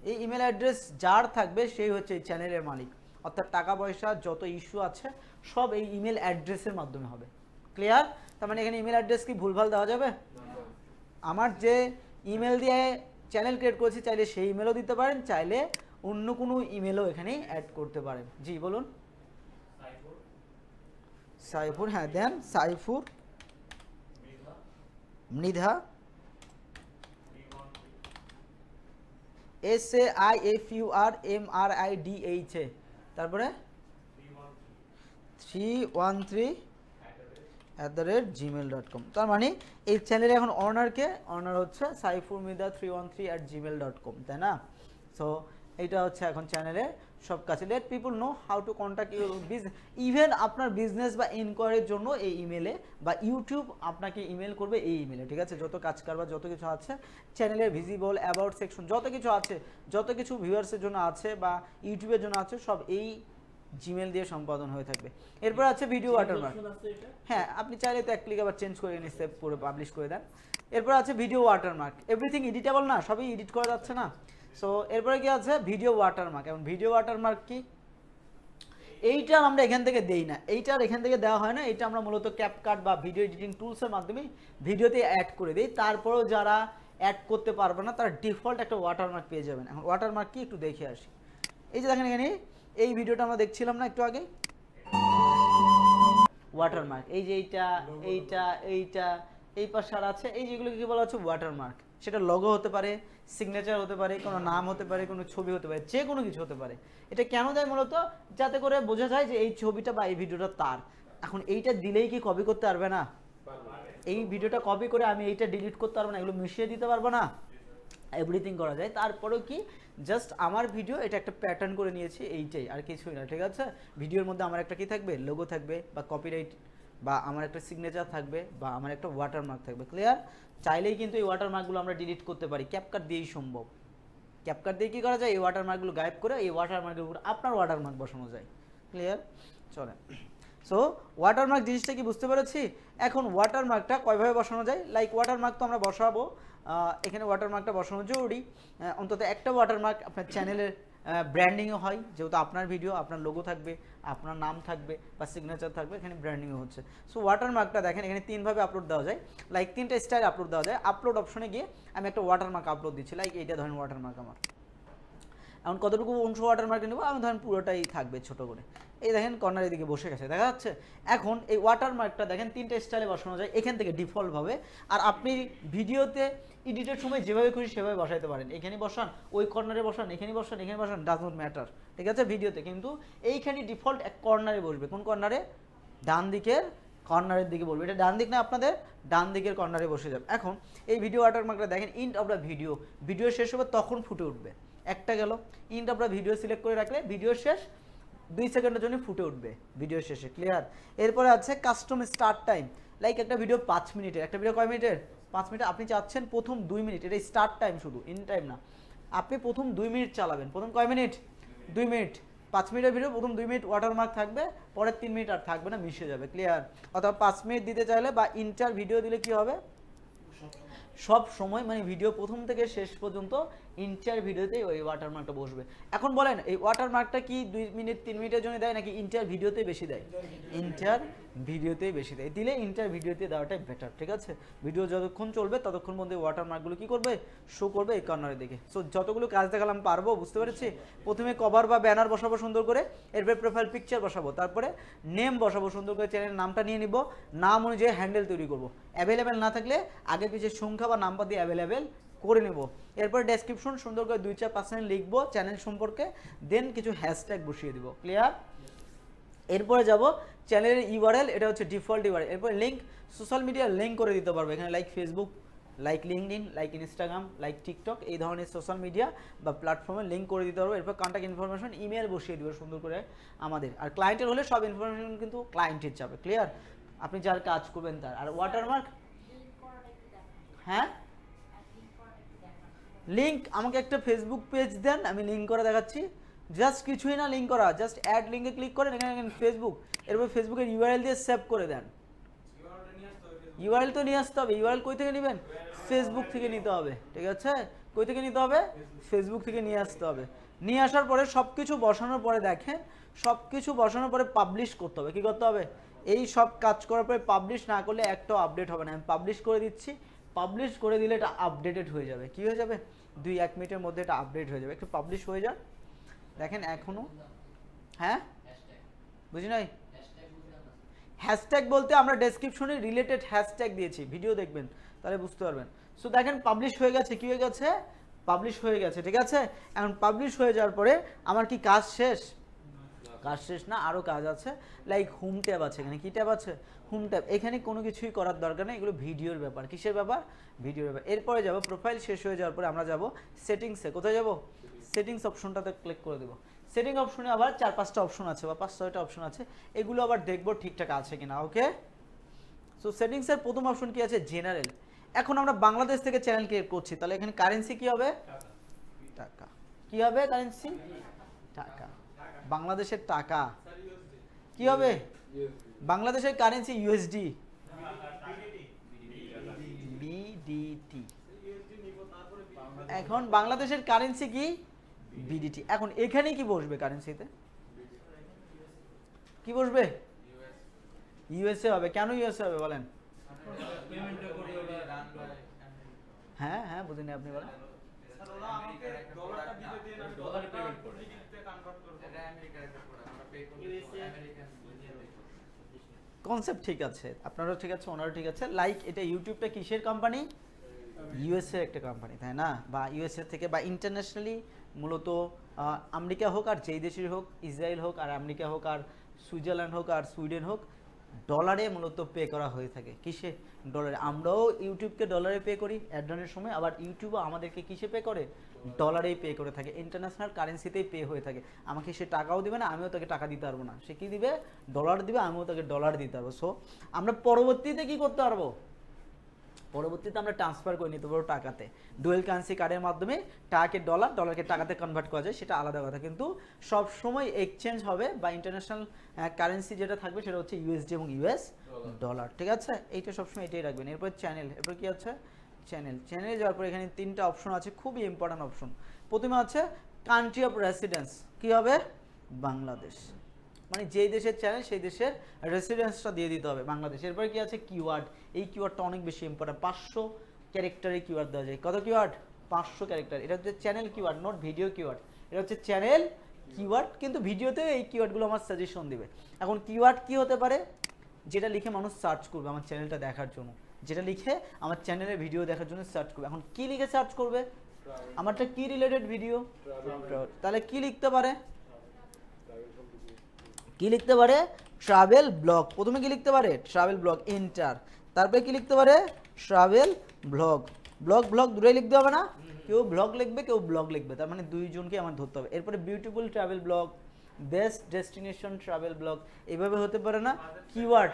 এই ইমেল অ্যাড্রেস যার থাকবে সেই হচ্ছে এই চ্যানেলের মালিক। অর্থাৎ টাকা পয়সা যত ইস্যু আছে সব এই ইমেল অ্যাড্রেসের মাধ্যমে হবে। ক্লিয়ার? তার মানে এখানে ইমেল অ্যাড্রেস কি ভুলভাল দেওয়া যাবে? আমার যে ইমেল দিয়ে চ্যানেল ক্রিয়েট করেছি চাইলে সেই ইমেলও দিতে পারেন, চাইলে অন্য কোনো ইমেলও এখানে অ্যাড করতে পারেন। জি বলুন। সাইফুর, হ্যাঁ দেন সাইফুর মৃধা, SAIFURMRIDH, তারপরে 313@gmail.com। তার মানে এই চ্যানেলে এখন অনারকে, অনার হচ্ছে সাইফুর মৃধা 313@gmail.com, তাই না? সো এইটা হচ্ছে এখন চ্যানেলে সব কাছে। Late people know how to contact your business. Even আপনার বিজনেস বা ইনকোয়ারির জন্য এই ইমেলে, বা ইউটিউব আপনাকে ইমেল করবে এই ইমেলে। ঠিক আছে, যত কাজ কারবার যত কিছু আছে চ্যানেলের ভিজিবল, অ্যাবাউট সেকশন যত কিছু আছে, যত কিছু ভিউয়ার্সের জন্য আছে বা ইউটিউবের জন্য আছে, সব এই জিমেল দিয়ে সম্পাদন হয়ে থাকবে। এরপর আছে ভিডিও ওয়াটারমার্ক। হ্যাঁ, আপনি চাইলে তো এক ক্লিক আবার চেঞ্জ করে নিয়ে সেভ করে পাবলিশ করে দেন। এরপর আছে ভিডিও ওয়াটারমার্ক। এভরিথিং এডিটেবল না, সবই এডিট করা যাচ্ছে না। সো এরপরে কি আছে? Video watermark. এখন ভিডিও ওয়াটারমার্ক কি? এইটার আমরা এখান থেকে দেই না, এইটার এখান থেকে দেওয়া হয় না। এটা আমরা মূলত ক্যাপকাট বা ভিডিও এডিটিং টুলসের মাধ্যমে ভিডিওতে অ্যাড করে দিই। তারপরেও যারা অ্যাড করতে পারবে না তারা ডিফল্ট একটা ওয়াটারমার্ক পেয়ে যাবেন। এখন ওয়াটারমার্ক কি একটু দেখে আসি। এই যে দেখেন এখানে এই ভিডিওটা আমরা দেখছিলাম না একটু আগে, ওয়াটারমার্ক। এই যে এইটা, এইটা, এইটা, এই পাশে আর আছে, এই যেগুলো কি বলা হচ্ছে ওয়াটারমার্ক। সেটা লোগো হতে পারে, সিগনেচার হতে পারে, কোনো নাম হতে পারে, কোনো ছবি হতে পারে, যে কোনো কিছু হতে পারে। এটা কেন দেয়? মূলত যাতে করে বোঝা যায় যে এই ছবিটা বা এই ভিডিওটা তার। এখন এইটা দিলেই কি কপি করতে পারবে না? এই ভিডিওটা কপি করে আমি এইটা ডিলিট করতে পারবো না, এগুলো মিশিয়ে দিতে পারবো না? এভরিথিং করা যায়। তারপরেও কি জাস্ট আমার ভিডিও এটা একটা প্যাটার্ন করে নিয়েছি, এইটাই, আর কিছুই না। ঠিক আছে, ভিডিওর মধ্যে আমার একটা কি থাকবে? লোগো থাকবে, বা কপিরাইট, বা আমার একটা সিগনেচার থাকবে, বা আমার একটা ওয়াটারমার্ক থাকবে। ক্লিয়ার? চাইলেই কিন্তু এই ওয়াটারমার্কগুলো আমরা ডিলিট করতে পারি, ক্যাপকাট দিয়েই সম্ভব। ক্যাপকাট দিয়ে কী করা যায়? এই ওয়াটারমার্কগুলো গায়েব করে এই ওয়াটারমার্কের উপর আপনার ওয়াটারমার্ক বসানো যায়। ক্লিয়ার? চলে। সো ওয়াটারমার্ক জিনিসটা কি বুঝতে পেরেছি? এখন ওয়াটারমার্কটা কয়ভাবে বসানো যায়? লাইক ওয়াটারমার্ক তো আমরা বসাবো, এখানে ওয়াটারমার্কটা বসানো জরুরি। অন্তত একটা ওয়াটারমার্ক আপনার চ্যানেলের ব্র্যান্ডিংও হয়, যেহেতু আপনার ভিডিও, আপনার লোগো থাকবে, আপনার নাম থাকবে, বা সিগনেচার থাকবে, এখানে ব্র্যান্ডিংও হচ্ছে। সো ওয়াটারমার্কটা দেখেন এখানে তিনভাবে আপলোড দেওয়া যায়, লাইক তিনটা স্টাইল আপলোড দেওয়া যায়। আপলোড অপশনে গিয়ে আমি একটা ওয়াটারমার্ক আপলোড দিচ্ছি, লাইক এইটা ধরেন ওয়াটারমার্ক আমার। এখন কতটুকু অংশ ওয়াটারমার্কে নেবো? আমি ধরেন পুরোটাই থাকবে ছোটো করে। এই দেখেন কর্নারের দিকে বসে গেছে, দেখা যাচ্ছে? এখন এই ওয়াটারমার্কটা দেখেন তিনটা স্টাইলে বসানো যায় এখান থেকে ডিফল্টভাবে। আর আপনি ভিডিওতে এডিটের সময় যেভাবে খুশি সেভাবে বসাইতে পারেন। এখানে বসান, ওই কর্নারে বসান, এখানে বসান, এখানে বসান, ডাজ নট ম্যাটার। ঠিক আছে, ভিডিওতে কিন্তু এইখানে ডিফল্ট এক কর্নারে বসবে। কোন কর্নারে? ডান দিকের কর্নারের দিকে বলবে, এটা ডান দিক না আপনাদের, ডান দিকের কর্নারে বসে যাবে। এখন এই ভিডিও ওয়াটারমার্কটা দেখেন, int of the video, video শেষ হবে তখন ফুটে উঠবে, একটা গেল। Int of the video select করে রাখলে ভিডিও শেষ 2 সেকেন্ডের জন্য ফুটে উঠবে ভিডিও শেষে, ক্লিয়ার। এরপরে আছে কাস্টম স্টার্ট টাইম, লাইক একটা ভিডিও 5 মিনিটের, একটা ভিডিও কয় মিনিটের, 5 মিনিট, আপনি চাচ্ছেন প্রথম 2 মিনিট, এটা স্টার্ট টাইম শুধু, ইন টাইম না, আপনি প্রথম 2 মিনিট চালাবেন, প্রথম কয় মিনিট, 2 মিনিট, 5 মিনিটের ভিডিও প্রথম 2 মিনিট ওয়াটারমার্ক থাকবে, পরের 3 মিনিট আর থাকবে না, মিশে যাবে, ক্লিয়ার। অথবা 5 মিনিট দিতে চাইলে বা ইন্টার ভিডিও দিলে কি হবে, সব সময় মানে ভিডিও প্রথম থেকে শেষ পর্যন্ত ইন্টার ভিডিওতেই ওই ওয়াটারমার্কটা বসবে। এখন বলেন এই ওয়াটারমার্কটা কি 2 মিনিট 3 মিনিটের জন্য দেয় নাকি ইন্টার ভিডিওতেই বেশি দেয়, ইন্টার ভিডিওতেই বেশি দেয়, দিলে ইন্টার ভিডিওতে দেওয়াটাই বেটার, ঠিক আছে। ভিডিও যতক্ষণ চলবে ততক্ষণ মধ্যে ওয়াটারমার্কগুলো কি করবে, শো করবে এই কর্নারের দিকে। সো যতগুলো কাজ দেখালাম পারবো, বুঝতে পেরেছি। প্রথমে কভার বা ব্যানার বসাবো সুন্দর করে, এরপর প্রোফাইল পিকচার বসাবো, তারপরে নেম বসাবো সুন্দর করে, চ্যানেলের নামটা নিয়ে নিব, নাম অনুযায়ী হ্যান্ডেল তৈরি করব, অ্যাভেলেবেল না থাকলে আগে পিছিয়ে সংখ্যা বা নাম্বার দিয়ে অ্যাভেলেবেল করে নেব। এরপর ডেসক্রিপশন সুন্দর করে 2-4 লিখবো চ্যানেল সম্পর্কে, দেন কিছু হ্যাশট্যাগ বসিয়ে দিব, ক্লিয়ার। এরপরে যাব চ্যানেলের ইউআরএল, এটা হচ্ছে ডিফল্ট ইউআরএল। এরপর লিঙ্ক, সোশ্যাল মিডিয়া লিঙ্ক করে দিতে পারবো এখানে, like Facebook, like LinkedIn, like Instagram, like TikTok, এই ধরনের সোশ্যাল মিডিয়া বা প্ল্যাটফর্মে লিঙ্ক করে দিতে পারবো। এরপর কন্ট্যাক্ট ইনফরমেশন, ইমেল বসিয়ে দিব সুন্দর করে আমাদের, আর ক্লায়েন্টের হলে সব ইনফরমেশন কিন্তু ক্লায়েন্টের যাবে, ক্লিয়ার, আপনি যার কাজ করবেন তার। আর ওয়াটারমার্ক, হ্যাঁ লিঙ্ক, আমাকে একটা ফেসবুক পেজ দেন, আমি লিঙ্ক করে দেখাচ্ছি। জাস্ট কিছুই না লিঙ্ক করা, জাস্ট অ্যাড লিঙ্কে ক্লিক করেন, এখানে ফেসবুক, এরপর ফেসবুকের ইউআরএল দিয়ে সেভ করে দেন। ইউআরএল তো নিয়ে আসতে হবে, ইউআরএল কই থেকে নেবেন, ফেসবুক থেকে নিতে হবে, ঠিক আছে। কই থেকে নিতে হবে, ফেসবুক থেকে নিয়ে আসতে হবে। নিয়ে আসার পরে সব কিছু বসানোর পরে দেখেন, সব কিছু বসানোর পরে পাবলিশ করতে হবে। কি করতে হবে, এই সব কাজ করার পরে পাবলিশ না করলে একটাও আপডেট হবে না। আমি পাবলিশ করে দিচ্ছি, পাবলিশ করে দিলে এটা আপডেটেড হয়ে যাবে। কি হয়ে যাবে, 2-1 মিনিটের মধ্যে এটা আপডেট হয়ে যাবে। একটু পাবলিশ হয়ে যান, দেখেন এখনো, হ্যাঁ বুঝি নাই। হ্যাশট্যাগ বলতে আমরা ডেসক্রিপশনে রিলেটেড হ্যাশট্যাগ দিয়েছি, ভিডিও দেখবেন তাহলে বুঝতে পারবেন। সো দেখেন পাবলিশ হয়ে গেছে, কি হয়ে গেছে, পাবলিশ হয়ে গেছে, ঠিক আছে। এখন পাবলিশ হয়ে যাওয়ার পরে আমার কি কাজ শেষ, কাজ শেষ না, আরও কাজ আছে। লাইক হোম ট্যাব আছে এখানে, কি ট্যাব আছে, হোম ট্যাব। এখানে কোনো কিছুই করার দরকার নেই, এগুলো ভিডিওর ব্যাপার। কিসের ব্যাপার, ভিডিওর ব্যাপার। এরপরে যাব প্রোফাইল শেষ হয়ে যাওয়ার পরে আমরা যাব সেটিংসে। কোথায় যাব, সেটিংস অপশনটাতে ক্লিক করে দেবো। সেটিং অপশনে আবার 4-5টা অপশন আছে বা 5-6টা অপশন আছে, এগুলো আবার দেখবো ঠিকঠাক আছে কিনা, ওকে। সো সেটিংসের প্রথম অপশন কি আছে, জেনারেল। এখন আমরা বাংলাদেশ থেকে চ্যানেল ক্রিয়েট করছি, তাহলে এখানে কারেন্সি কি হবে, টাকা। কি হবে কারেন্সি, টাকা, বাংলাদেশের টাকা। কি হবে, বাংলাদেশের কারেন্সি ইউএসডি, বিডিটি। এখন বাংলাদেশের কারেন্সি কি, বিডিটি। এখন এখানে কি বসবে, কারেন্সিতে কি বসবে, ইউএসএ হবে। কেন ইউএসএ হবে বলেন, হ্যাঁ হ্যাঁ বুঝিনি, আপনি বলেন। কনসেপ্ট ঠিক আছে, আপনারও ঠিক আছে, ওনারও ঠিক আছে। লাইক এটা ইউটিউবটা কিসের কোম্পানি, ইউএসএ একটা কোম্পানি, তাই না, বা ইউএসএ থেকে বা ইন্টারন্যাশনালি মূলত আমেরিকা হোক আর যেই দেশের হোক, ইসরায়েল হোক আর আমেরিকা হোক আর সুইজারল্যান্ড হোক আর সুইডেন হোক, ডলারে মূলত পে করা হয়ে থাকে। কিসে, ডলারে। আমরাও ইউটিউবকে ডলারে পে করি অ্যাডরানের সময়, আবার ইউটিউবও আমাদেরকে কিসে পে করে, ডলারেই পে করে থাকে, ইন্টারন্যাশনাল কারেন্সিতেই পে হয়ে থাকে। আমাকে সে টাকাও দিবে না, আমিও তাকে টাকা দিতে পারবো না। সে কি দিবে, ডলার দিবে, আমিও তাকে ডলার দিতে পারবো। সো আমরা পরবর্তীতে কি করতে পারবো, পরবর্তীতে আমরা ট্রান্সফার করে নিতে পারবো টাকাতে, ডুয়েল কারেন্সি কার্ডের মাধ্যমে টাকাকে ডলার, ডলারকে টাকাতে কনভার্ট করা যায়, সেটা আলাদা কথা। কিন্তু সব সময় এক্সচেঞ্জ হবে বা ইন্টারন্যাশনাল কারেন্সি যেটা থাকবে সেটা হচ্ছে ইউএসডি এবং ইউএস ডলার, ঠিক আছে। এইটা সবসময় এটাই রাখবেন। এরপর চ্যানেল, এরপর কি আছে, চ্যানেল। চ্যানেলে যাওয়ার পর এখানে 3টা অপশন আছে, খুবই ইম্পর্টেন্ট অপশন। প্রথমে আছে কান্ট্রি অফ রেসিডেন্স, কি হবে, বাংলাদেশ, মানে যেই দেশের চ্যানেল সেই দেশের রেসিডেন্সটা দিয়ে দিতে হবে, বাংলাদেশ। এরপরে কি আছে, কিওয়ার্ড। এই কিওয়ার্ডটা অনেক বেশি ইম্পর্টেন্ট, 500 ক্যারেক্টারে কিওয়ার্ড দেওয়া যায়। কত কিওয়ার্ড, 500 ক্যারেক্টার। এটা হচ্ছে channel keyword, not video keyword. এটা হচ্ছে চ্যানেল কিওয়ার্ড, কিন্তু ভিডিওতে এই কিওয়ার্ডগুলো আমার সাজেশন দিবে। এখন কিওয়ার্ড কি হতে পারে, যেটা লিখে মানুষ সার্চ করবে আমার চ্যানেলটা দেখার জন্য, যেটা লিখে আমার চ্যানেলের ভিডিও দেখার জন্য সার্চ করবে। এখন কি লিখে সার্চ করবে, আমারটা কি রিলেটেড ভিডিও, তাহলে কি লিখতে পারে, কি লিখতে পারে, ট্রাভেল ব্লগ, প্রথমে কি লিখতে পারে ট্রাভেল ব্লগ, এন্টার, তারপরে কি লিখতে পারে ট্রাভেল ব্লগ, ব্লগ ব্লগ দুটোই লিখতে হবে না, কেউ ব্লগ লিখবে কেউ ব্লগ লিখবে, তার মানে দুইজনকে আমার ধরতে হবে। এরপরে beautiful travel blog, best destination travel blog, এইভাবে হতে পারে না। কিওয়ার্ড,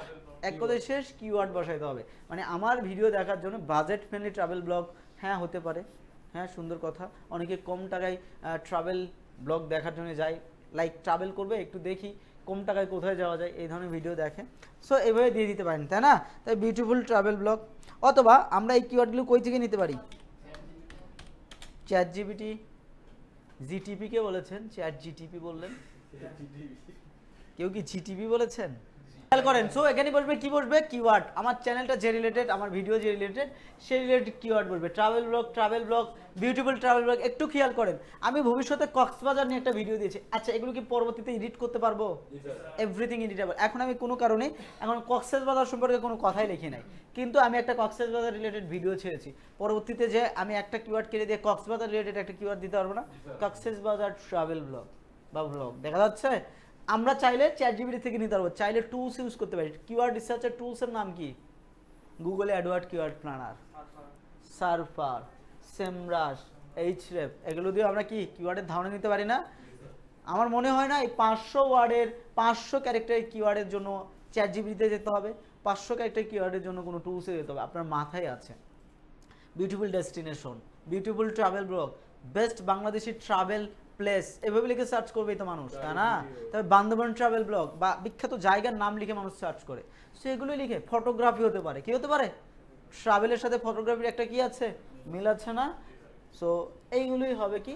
এক কথায় শেষ, কিওয়ার্ড বসাইতে হবে, মানে আমার ভিডিও দেখার জন্য বাজেট ফ্রেন্ডলি ট্রাভেল ব্লগ, হ্যাঁ হতে পারে, হ্যাঁ সুন্দর কথা। অনেকে কম টাকায় ট্রাভেল ব্লগ দেখার জন্য যায়, লাইক ট্রাভেল করবে একটু দেখি কম টাকায় কোথায় যাওয়া যায়, এই ধরনের ভিডিও দেখে, সো এইভাবে দিয়ে দিতে পারেন, তাই না? তাই বিউটিফুল ট্রাভেল ব্লগ, অথবা আমরা এই কিওয়ার্ডগুলো কই থেকে নিতে পারি? চ্যাট জিপিটি, জিটিপি কে বলেছেন? চ্যাট জিটিপি বললেন, কেউ কি জিটিপি বলেছেন? খেয়াল করেন, সো এখানে বসবে কি বসবে কিওয়ার্ড, আমার চ্যানেলটা যে রিলেটেড, আমার ভিডিও যে রিলেটেড, সেই রিলেটেড কিওয়ার্ড বসবে, travel blog, beautiful travel blog. একটু খেয়াল করেন, আমি ভবিষ্যতে কক্সবাজার নিয়ে একটা ভিডিও দিয়েছি, আচ্ছা এগুলো কি পরবর্তীতে এডিট করতে পারবো? Everything editable. এখন আমি কোনো কারণে এখন কক্সবাজার সম্পর্কে কোনো কথাই লিখি নাই, কিন্তু আমি একটা কক্সবাজার রিলেটেড ভিডিও ছেড়েছি, পরবর্তীতে যে আমি একটা কিওয়ার্ড কেটে দিয়ে কক্সবাজার রিলেটেড একটা কিওয়ার্ড দিতে পারবো না? কক্সবাজার ট্রাভেল ব্লগ বা ব্লগ, দেখা যাচ্ছে? আমরা চাইলে চ্যাট জিপিটি থেকে নিতে পারবো, চাইলে টুলস ইউজ করতে পারি। কিওয়ার্ড রিসার্চের টুলসের নাম কি? গুগলে অ্যাডওয়ার্ড কিওয়ার্ড প্ল্যানার, সার্ফার, সেমরাশ, এইচরেফ, এগুলো দিয়ে আমরা কি কিওয়ার্ডের ধারণা নিতে পারি না? আমার মনে হয় না এই 500 ওয়ার্ডের 500 ক্যারেক্টারের কিওয়ার্ডের জন্য চ্যাট জিপিটিতে যেতে হবে, 500 ক্যারেক্টার কিওয়ার্ডের জন্য কোনো টুলসে যেতে হবে, আপনার মাথায় আছে। Beautiful destination, beautiful travel blog, best Bangladeshi travel place, এভাবে লিখে সার্চ করবেই তো মানুষ, তাই না? তবে বান্দরবান ট্রাভেল ব্লগ বা বিখ্যাত জায়গার নাম লিখে মানুষ সার্চ করে, সো এগুলোই লিখে। ফটোগ্রাফি হতে পারে, কি হতে পারে? ট্রাভেলের সাথে ফটোগ্রাফির একটা কি আছে, মিল আছে না? সো এইগুলোই হবে কি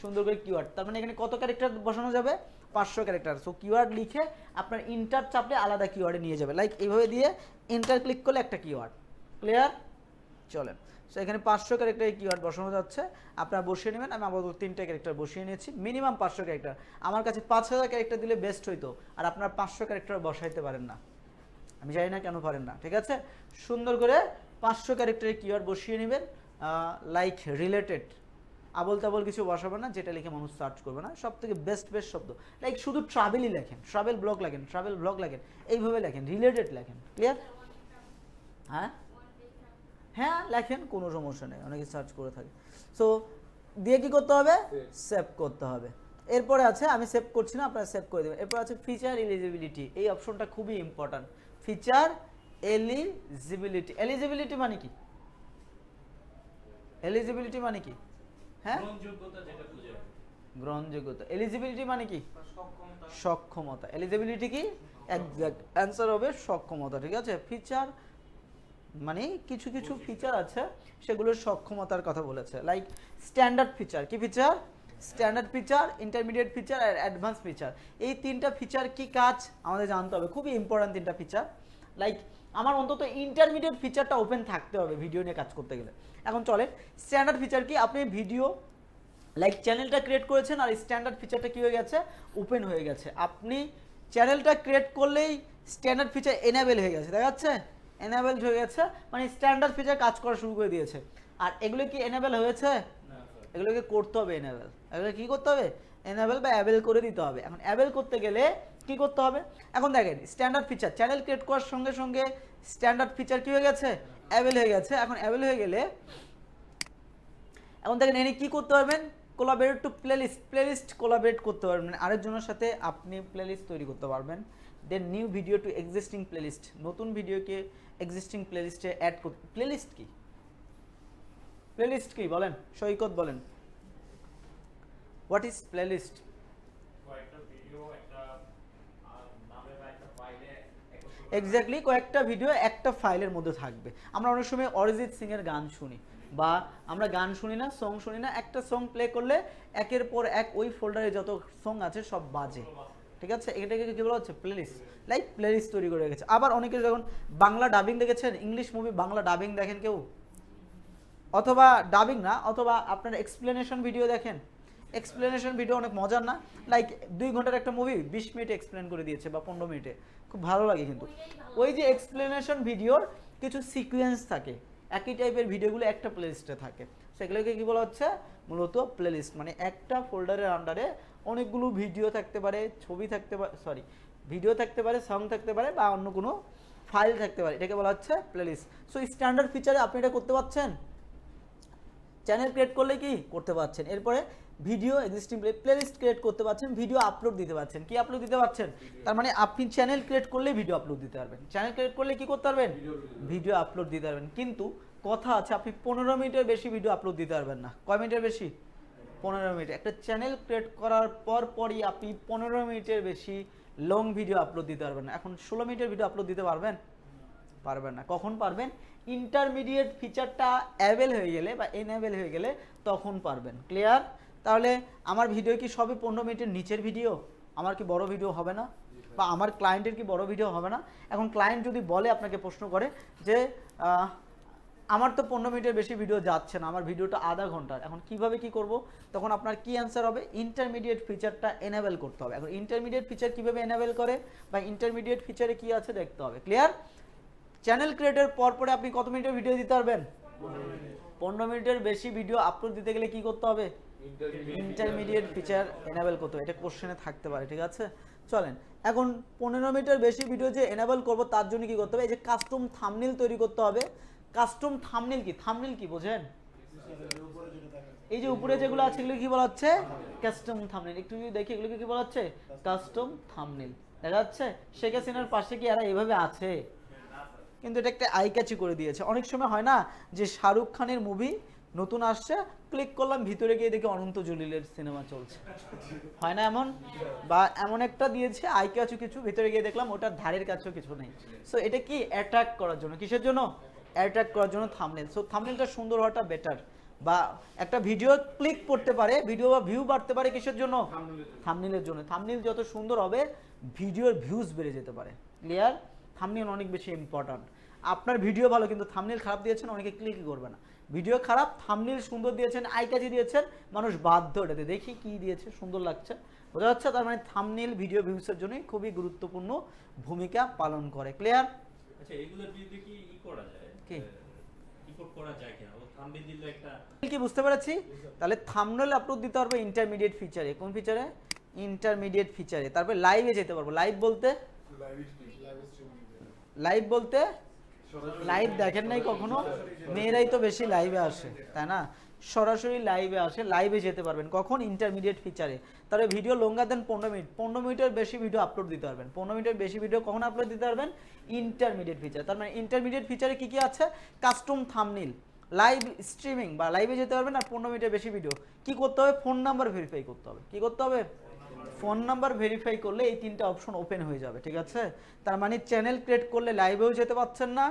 সুন্দর করে কিওয়ার্ড। তার মানে এখানে কত ক্যারেক্টার বসানো যাবে? 500 ক্যারেক্টার। সো কিওয়ার্ড লিখে আপনার ইন্টার চাপলে আলাদা কিওয়ার্ডে নিয়ে যাবে, লাইক এইভাবে দিয়ে এন্টার ক্লিক করলে একটা কিওয়ার্ড, ক্লিয়ার? চলেন, সো এখানে 500 ক্যারেক্টার কিওয়ার্ড বসানো যাচ্ছে, আপনারা বসিয়ে নেবেন। আমি আপাতত 3টা ক্যারেক্টার বসিয়ে নিয়েছি, মিনিমাম 500 ক্যারেক্টার। আমার কাছে 5000 ক্যারেক্টার দিলে বেস্ট হইতো, আর আপনারা 500 ক্যারেক্টার বসাইতে পারেন না, আমি জানি না কেন পারেন না, ঠিক আছে? সুন্দর করে 500 ক্যারেক্টারের কিওয়ার্ড বসিয়ে নেবেন, লাইক রিলেটেড, আবল তাবল কিছু বসাবেন না, যেটা লিখে মানুষ সার্চ করবে না, সব থেকে বেস্ট শব্দ, লাইক শুধু ট্রাভেলই লেখেন, ট্রাভেল ব্লগ লেখেন, ট্রাভেল ব্লগ লেখেন, এইভাবে লেখেন, রিলেটেড লেখেন, ক্লিয়ার? হ্যাঁ হ্যাঁ লেখেন, কোনো সমস্যা নেই, অনেকে সার্চ করে থাকে। সো দিয়ে কি করতে হবে? সেভ করতে হবে। এরপরে আছে, আমি সেভ করছি না, আপনারা সেভ করে দেবেন। এরপর আছে ফিচার এলিজিবিলিটি, এই অপশনটা খুবই ইম্পর্টেন্ট। ফিচার এলিজিবিলিটি, এলিজিবিলিটি মানে কি? এলিজিবিলিটি মানে কি? হ্যাঁ, গ্রহণযোগ্যতা। এলিজিবিলিটি মানে কি? সক্ষমতা। এলিজিবিলিটি কি? এক্সাক্ট অ্যান্সার হবে সক্ষমতা, ঠিক আছে? ফিচার মানে কিছু কিছু ফিচার আছে সেগুলোর সক্ষমতার কথা বলেছে, লাইক স্ট্যান্ডার্ড ফিচার। কি feature? Standard feature, intermediate feature আর অ্যাডভান্স ফিচার। এই 3টা ফিচার কি কাজ আমাদের জানতে হবে, খুবই ইম্পর্টেন্ট 3টা ফিচার। লাইক আমার অন্তত ইন্টারমিডিয়েট ফিচারটা ওপেন থাকতে হবে ভিডিও নিয়ে কাজ করতে গেলে। এখন চলে স্ট্যান্ডার্ড ফিচার কি? আপনি ভিডিও লাইক চ্যানেলটা ক্রিয়েট করেছেন আর স্ট্যান্ডার্ড ফিচারটা কি হয়ে গেছে? ওপেন হয়ে গেছে। আপনি চ্যানেলটা ক্রিয়েট করলেই স্ট্যান্ডার্ড ফিচার এনেবল হয়ে গেছে, দেখা যাচ্ছে? এনেবলড হয়ে গেছে, মানে স্ট্যান্ডার্ড ফিচার কাজ করা শুরু করে দিয়েছে। আর এগুলো কি এনেবল হয়েছে? এগুলোকে করতে হবে এনেবল। এগুলো কি করতে হবে? এনেবল বা অ্যাবেল করে দিতে হবে। এখন অ্যাবেল করতে গেলে কি করতে হবে? এখন দেখেন স্ট্যান্ডার্ড ফিচার চ্যানেল ক্রিয়েট করার সঙ্গে সঙ্গে স্ট্যান্ডার্ড ফিচার কি হয়ে গেছে? অ্যাবেল হয়ে গেছে। এখন অ্যাবেল হয়ে গেলে এখন দেখেন এনে কি করতে পারবেন? Collaborate to playlist, playlist collaborate করতে পারবেন, আরেকজনের সাথে আপনি প্লেলিস্ট তৈরি করতে পারবেন। Then new video to existing playlist, নতুন ভিডিওকে এক্সিস্টিং প্লেলিস্টে অ্যাড করতে। প্লেলিস্ট কি? প্লেলিস্ট কি বলেন? সৈকত বলেন, হোয়াট ইজ প্লেলিস্ট? এক্স্যাক্টলি, কয়েকটা ভিডিও একটা ফাইলের মধ্যে থাকবে। আমরা অনেক সময় অরিজিৎ সিং এর গান শুনি, বা আমরা গান শুনি না, সং শুনি না, একটা সং প্লে করলে একের পর এক ওই ফোল্ডারে যত সং আছে সব বাজে, ঠিক আছে? এটাকে কি বলা হচ্ছে? প্লেলিস্ট। লাইক প্লেলিস্ট তৈরি করে রেখেছে। আবার অনেকে যখন বাংলা ডাবিং দেখেছেন, ইংলিশ মুভি বাংলা ডাবিং দেখেন কেউ, অথবা ডাবিং না, অথবা আপনার এক্সপ্লেনেশন ভিডিও দেখেন। এক্সপ্লেনেশন ভিডিও অনেক মজার না? লাইক 2 ঘন্টার একটা মুভি 20 মিনিটে এক্সপ্লেন করে দিয়েছে বা 15 মিনিটে, খুব ভালো লাগে। কিন্তু ওই যে এক্সপ্লেনেশন ভিডিওর কিছু সিকোয়েন্স থাকে, একই টাইপের ভিডিওগুলো একটা প্লেলিস্টে থাকে, সেগুলোকে কি বলা হচ্ছে? মূলত প্লেলিস্ট, মানে একটা ফোল্ডারের আন্ডারে অনেকগুলো ভিডিও থাকতে পারে, ছবি থাকতে পারে, সরি ভিডিও থাকতে পারে, সং থাকতে পারে বা অন্য কোনো ফাইল থাকতে পারে, এটাকে বলা হচ্ছে প্লেলিস্ট। সো স্ট্যান্ডার্ড ফিচারে আপনি এটা করতে পারছেন, চ্যানেল ক্রিয়েট করলে কি করতে পারছেন, এরপরে ভিডিও এক্সিস্টিং প্লেলিস্ট ক্রিয়েট করতে পারছেন, ভিডিও আপলোড দিতে পারছেন। কি আপলোড দিতে পারছেন? তার মানে আপনি চ্যানেল ক্রিয়েট করলে ভিডিও আপলোড দিতে পারবেন, চ্যানেল ক্রিয়েট করলে কি করতে পারবেন? ভিডিও আপলোড দিতে পারবেন। কিন্তু কথা আছে, আপনি 15 মিনিটের বেশি ভিডিও আপলোড দিতে পারবেন না। কয় মিনিটের বেশি? 15 মিনিট। একটা চ্যানেল ক্রিয়েট করার পরই আপনি 15 মিনিটের বেশি লং ভিডিও আপলোড দিতে পারবেন না। এখন 16 মিনিটের ভিডিও আপলোড দিতে পারবেন? পারবেন না। কখন পারবেন? ইন্টারমিডিয়েট ফিচারটা অ্যাভেল হয়ে গেলে বা এনঅ্যাভেল হয়ে গেলে তখন পারবেন। ক্লিয়ার? তাহলে আমার ভিডিও কি সবই 15 মিনিটের নিচের ভিডিও? আমার কি বড় ভিডিও হবে না? বা আমার ক্লায়েন্টের কি বড় ভিডিও হবে না? এখন ক্লায়েন্ট যদি বলে, আপনাকে প্রশ্ন করে যে আমার তো 15 মিনিটের বেশি ভিডিও যাচ্ছে না, আমার ভিডিওটা আধা ঘন্টার, এখন কিভাবে কি করব? তখন আপনার কি অ্যান্সার হবে? ইন্টারমিডিয়েট ফিচারটা এনেবল করতে হবে। এখন ইন্টারমিডিয়েট ফিচার কিভাবে এনেবল করে বা ইন্টারমিডিয়েট ফিচারে কি আছে দেখতে হবে। ক্লিয়ার? চ্যানেল ক্রিয়েটের পরে আপনি কত মিনিটের ভিডিও দিতে পারবেন? 15 মিনিটের বেশি ভিডিও আপলোড দিতে গেলে কি করতে হবে? ইন্টারমিডিয়েট ফিচার এনেবল করতে হবে। এটা কোশ্চেনে থাকতে পারে, ঠিক আছে? চলেন, এখন 15 মিনিটের বেশি ভিডিও যে এনেবল করব তার জন্য কি করতে হবে? এই যে কাস্টম থাম্বনেল তৈরি করতে হবে। কাস্টম থাম্বনেল কি? থাম্বনেল কি বোঝেন? এই যে উপরে যেগুলো আছে এগুলো কি বলা হচ্ছে? Custom thumbnail. একটু যদি দেখি এগুলোকে কি বলা হচ্ছে? Custom thumbnail. দেখা যাচ্ছে শেখ হাসিনার পাশে কি এরা এইভাবে আছে? কিন্তু এটা একটা আই ক্যাচি করে দিয়েছে। অনেক সময় হয় না যে শাহরুখ খানের মুভি নতুন আসছে, ক্লিক করলাম, ভিতরে গিয়ে দেখি অনন্ত জলিলের সিনেমা চলছে, হয় না এমন? বা এমন একটা দিয়েছে আই ক্যাচি কিছু, ভিতরে গিয়ে দেখলাম ওটার ধারের কাছেও কিছু নেই। সো এটা কি অ্যাট্রাক্ট করার জন্য, কিসের জন্য? অ্যাট্রাক্ট করার জন্য থাম্বনেল। সো থাম্বনেলটা সুন্দর হওয়াটা বেটার। বা একটা ভিডিও ক্লিক করতে পারে, ভিডিও বা ভিউ বাড়তে পারে কিসের জন্য? থাম্বনেলের জন্য। থাম্বনেল যত সুন্দর হবে ভিডিওর ভিউজ বেড়ে যেতে পারে। ক্লিয়ার? থাম্বনেল অনেক বেশি ইম্পর্ট্যান্ট। আপনার ভিডিও ভালো কিন্তু থাম্বনেল খারাপ দিয়েছেন, অনেকে ক্লিকই করবে না। ভিডিও খারাপ, থাম্বনেল সুন্দর দিয়েছেন, আই ক্যাচি দিয়েছেন, মানুষ বাধ্য এটাতে দেখি কি দিয়েছে, সুন্দর লাগছে, বোঝা যাচ্ছে? তার মানে থাম্বনেল ভিডিও ভিউসের জন্যই খুবই গুরুত্বপূর্ণ ভূমিকা পালন করে। ক্লিয়ার? আচ্ছা, এগুলোর বিরুদ্ধে কি করা যায়? কি রিপোর্ট করা যায় কিনা? ও থাম্বনেল দিলে একটা কি বুঝতে পেরেছি? তাহলে থাম্বনেল আপলোড দিতে পারবো ইন্টারমিডিয়েট ফিচারে। কোন ফিচারে? ইন্টারমিডিয়েট ফিচারে। তারপরে লাইভে যেতে পারবো। লাইভ বলতে লাইভ দেখেন নাই কখনো? মেয়েরাই তো বেশি লাইভে আসে, তাই না? সরাসরি লাইভে আসে, লাইভে যেতে পারবেন কখন? ইন্টারমিডিয়েট ফিচারে। তাহলে ভিডিও লঙ্গার দেন 15 মিনিট, 15 মিনিটের বেশি ভিডিও আপলোড দিতে পারবেন। 15 মিনিটের বেশি ভিডিও কখন আপলোড দিতে পারবেন? Intermediate feature. তার মানে ইন্টারমিডিয়েট ফিচারে কি কি আছে? কাস্টম থাম্বনেল, লাইভ স্ট্রিমিং বা লাইভে যেতে পারবেন। আর 15 মিনিটের বেশি ভিডিও কি করতে হবে? ফোন নাম্বার ভেরিফাই করতে হবে। কি করতে হবে? ফোন নাম্বার ভেরিফাই করলে এই তিনটা অপশন ওপেন হয়ে যাবে, ঠিক আছে? তার মানে চ্যানেল ক্রিয়েট করলে লাইভেও যেতে পারছেন না,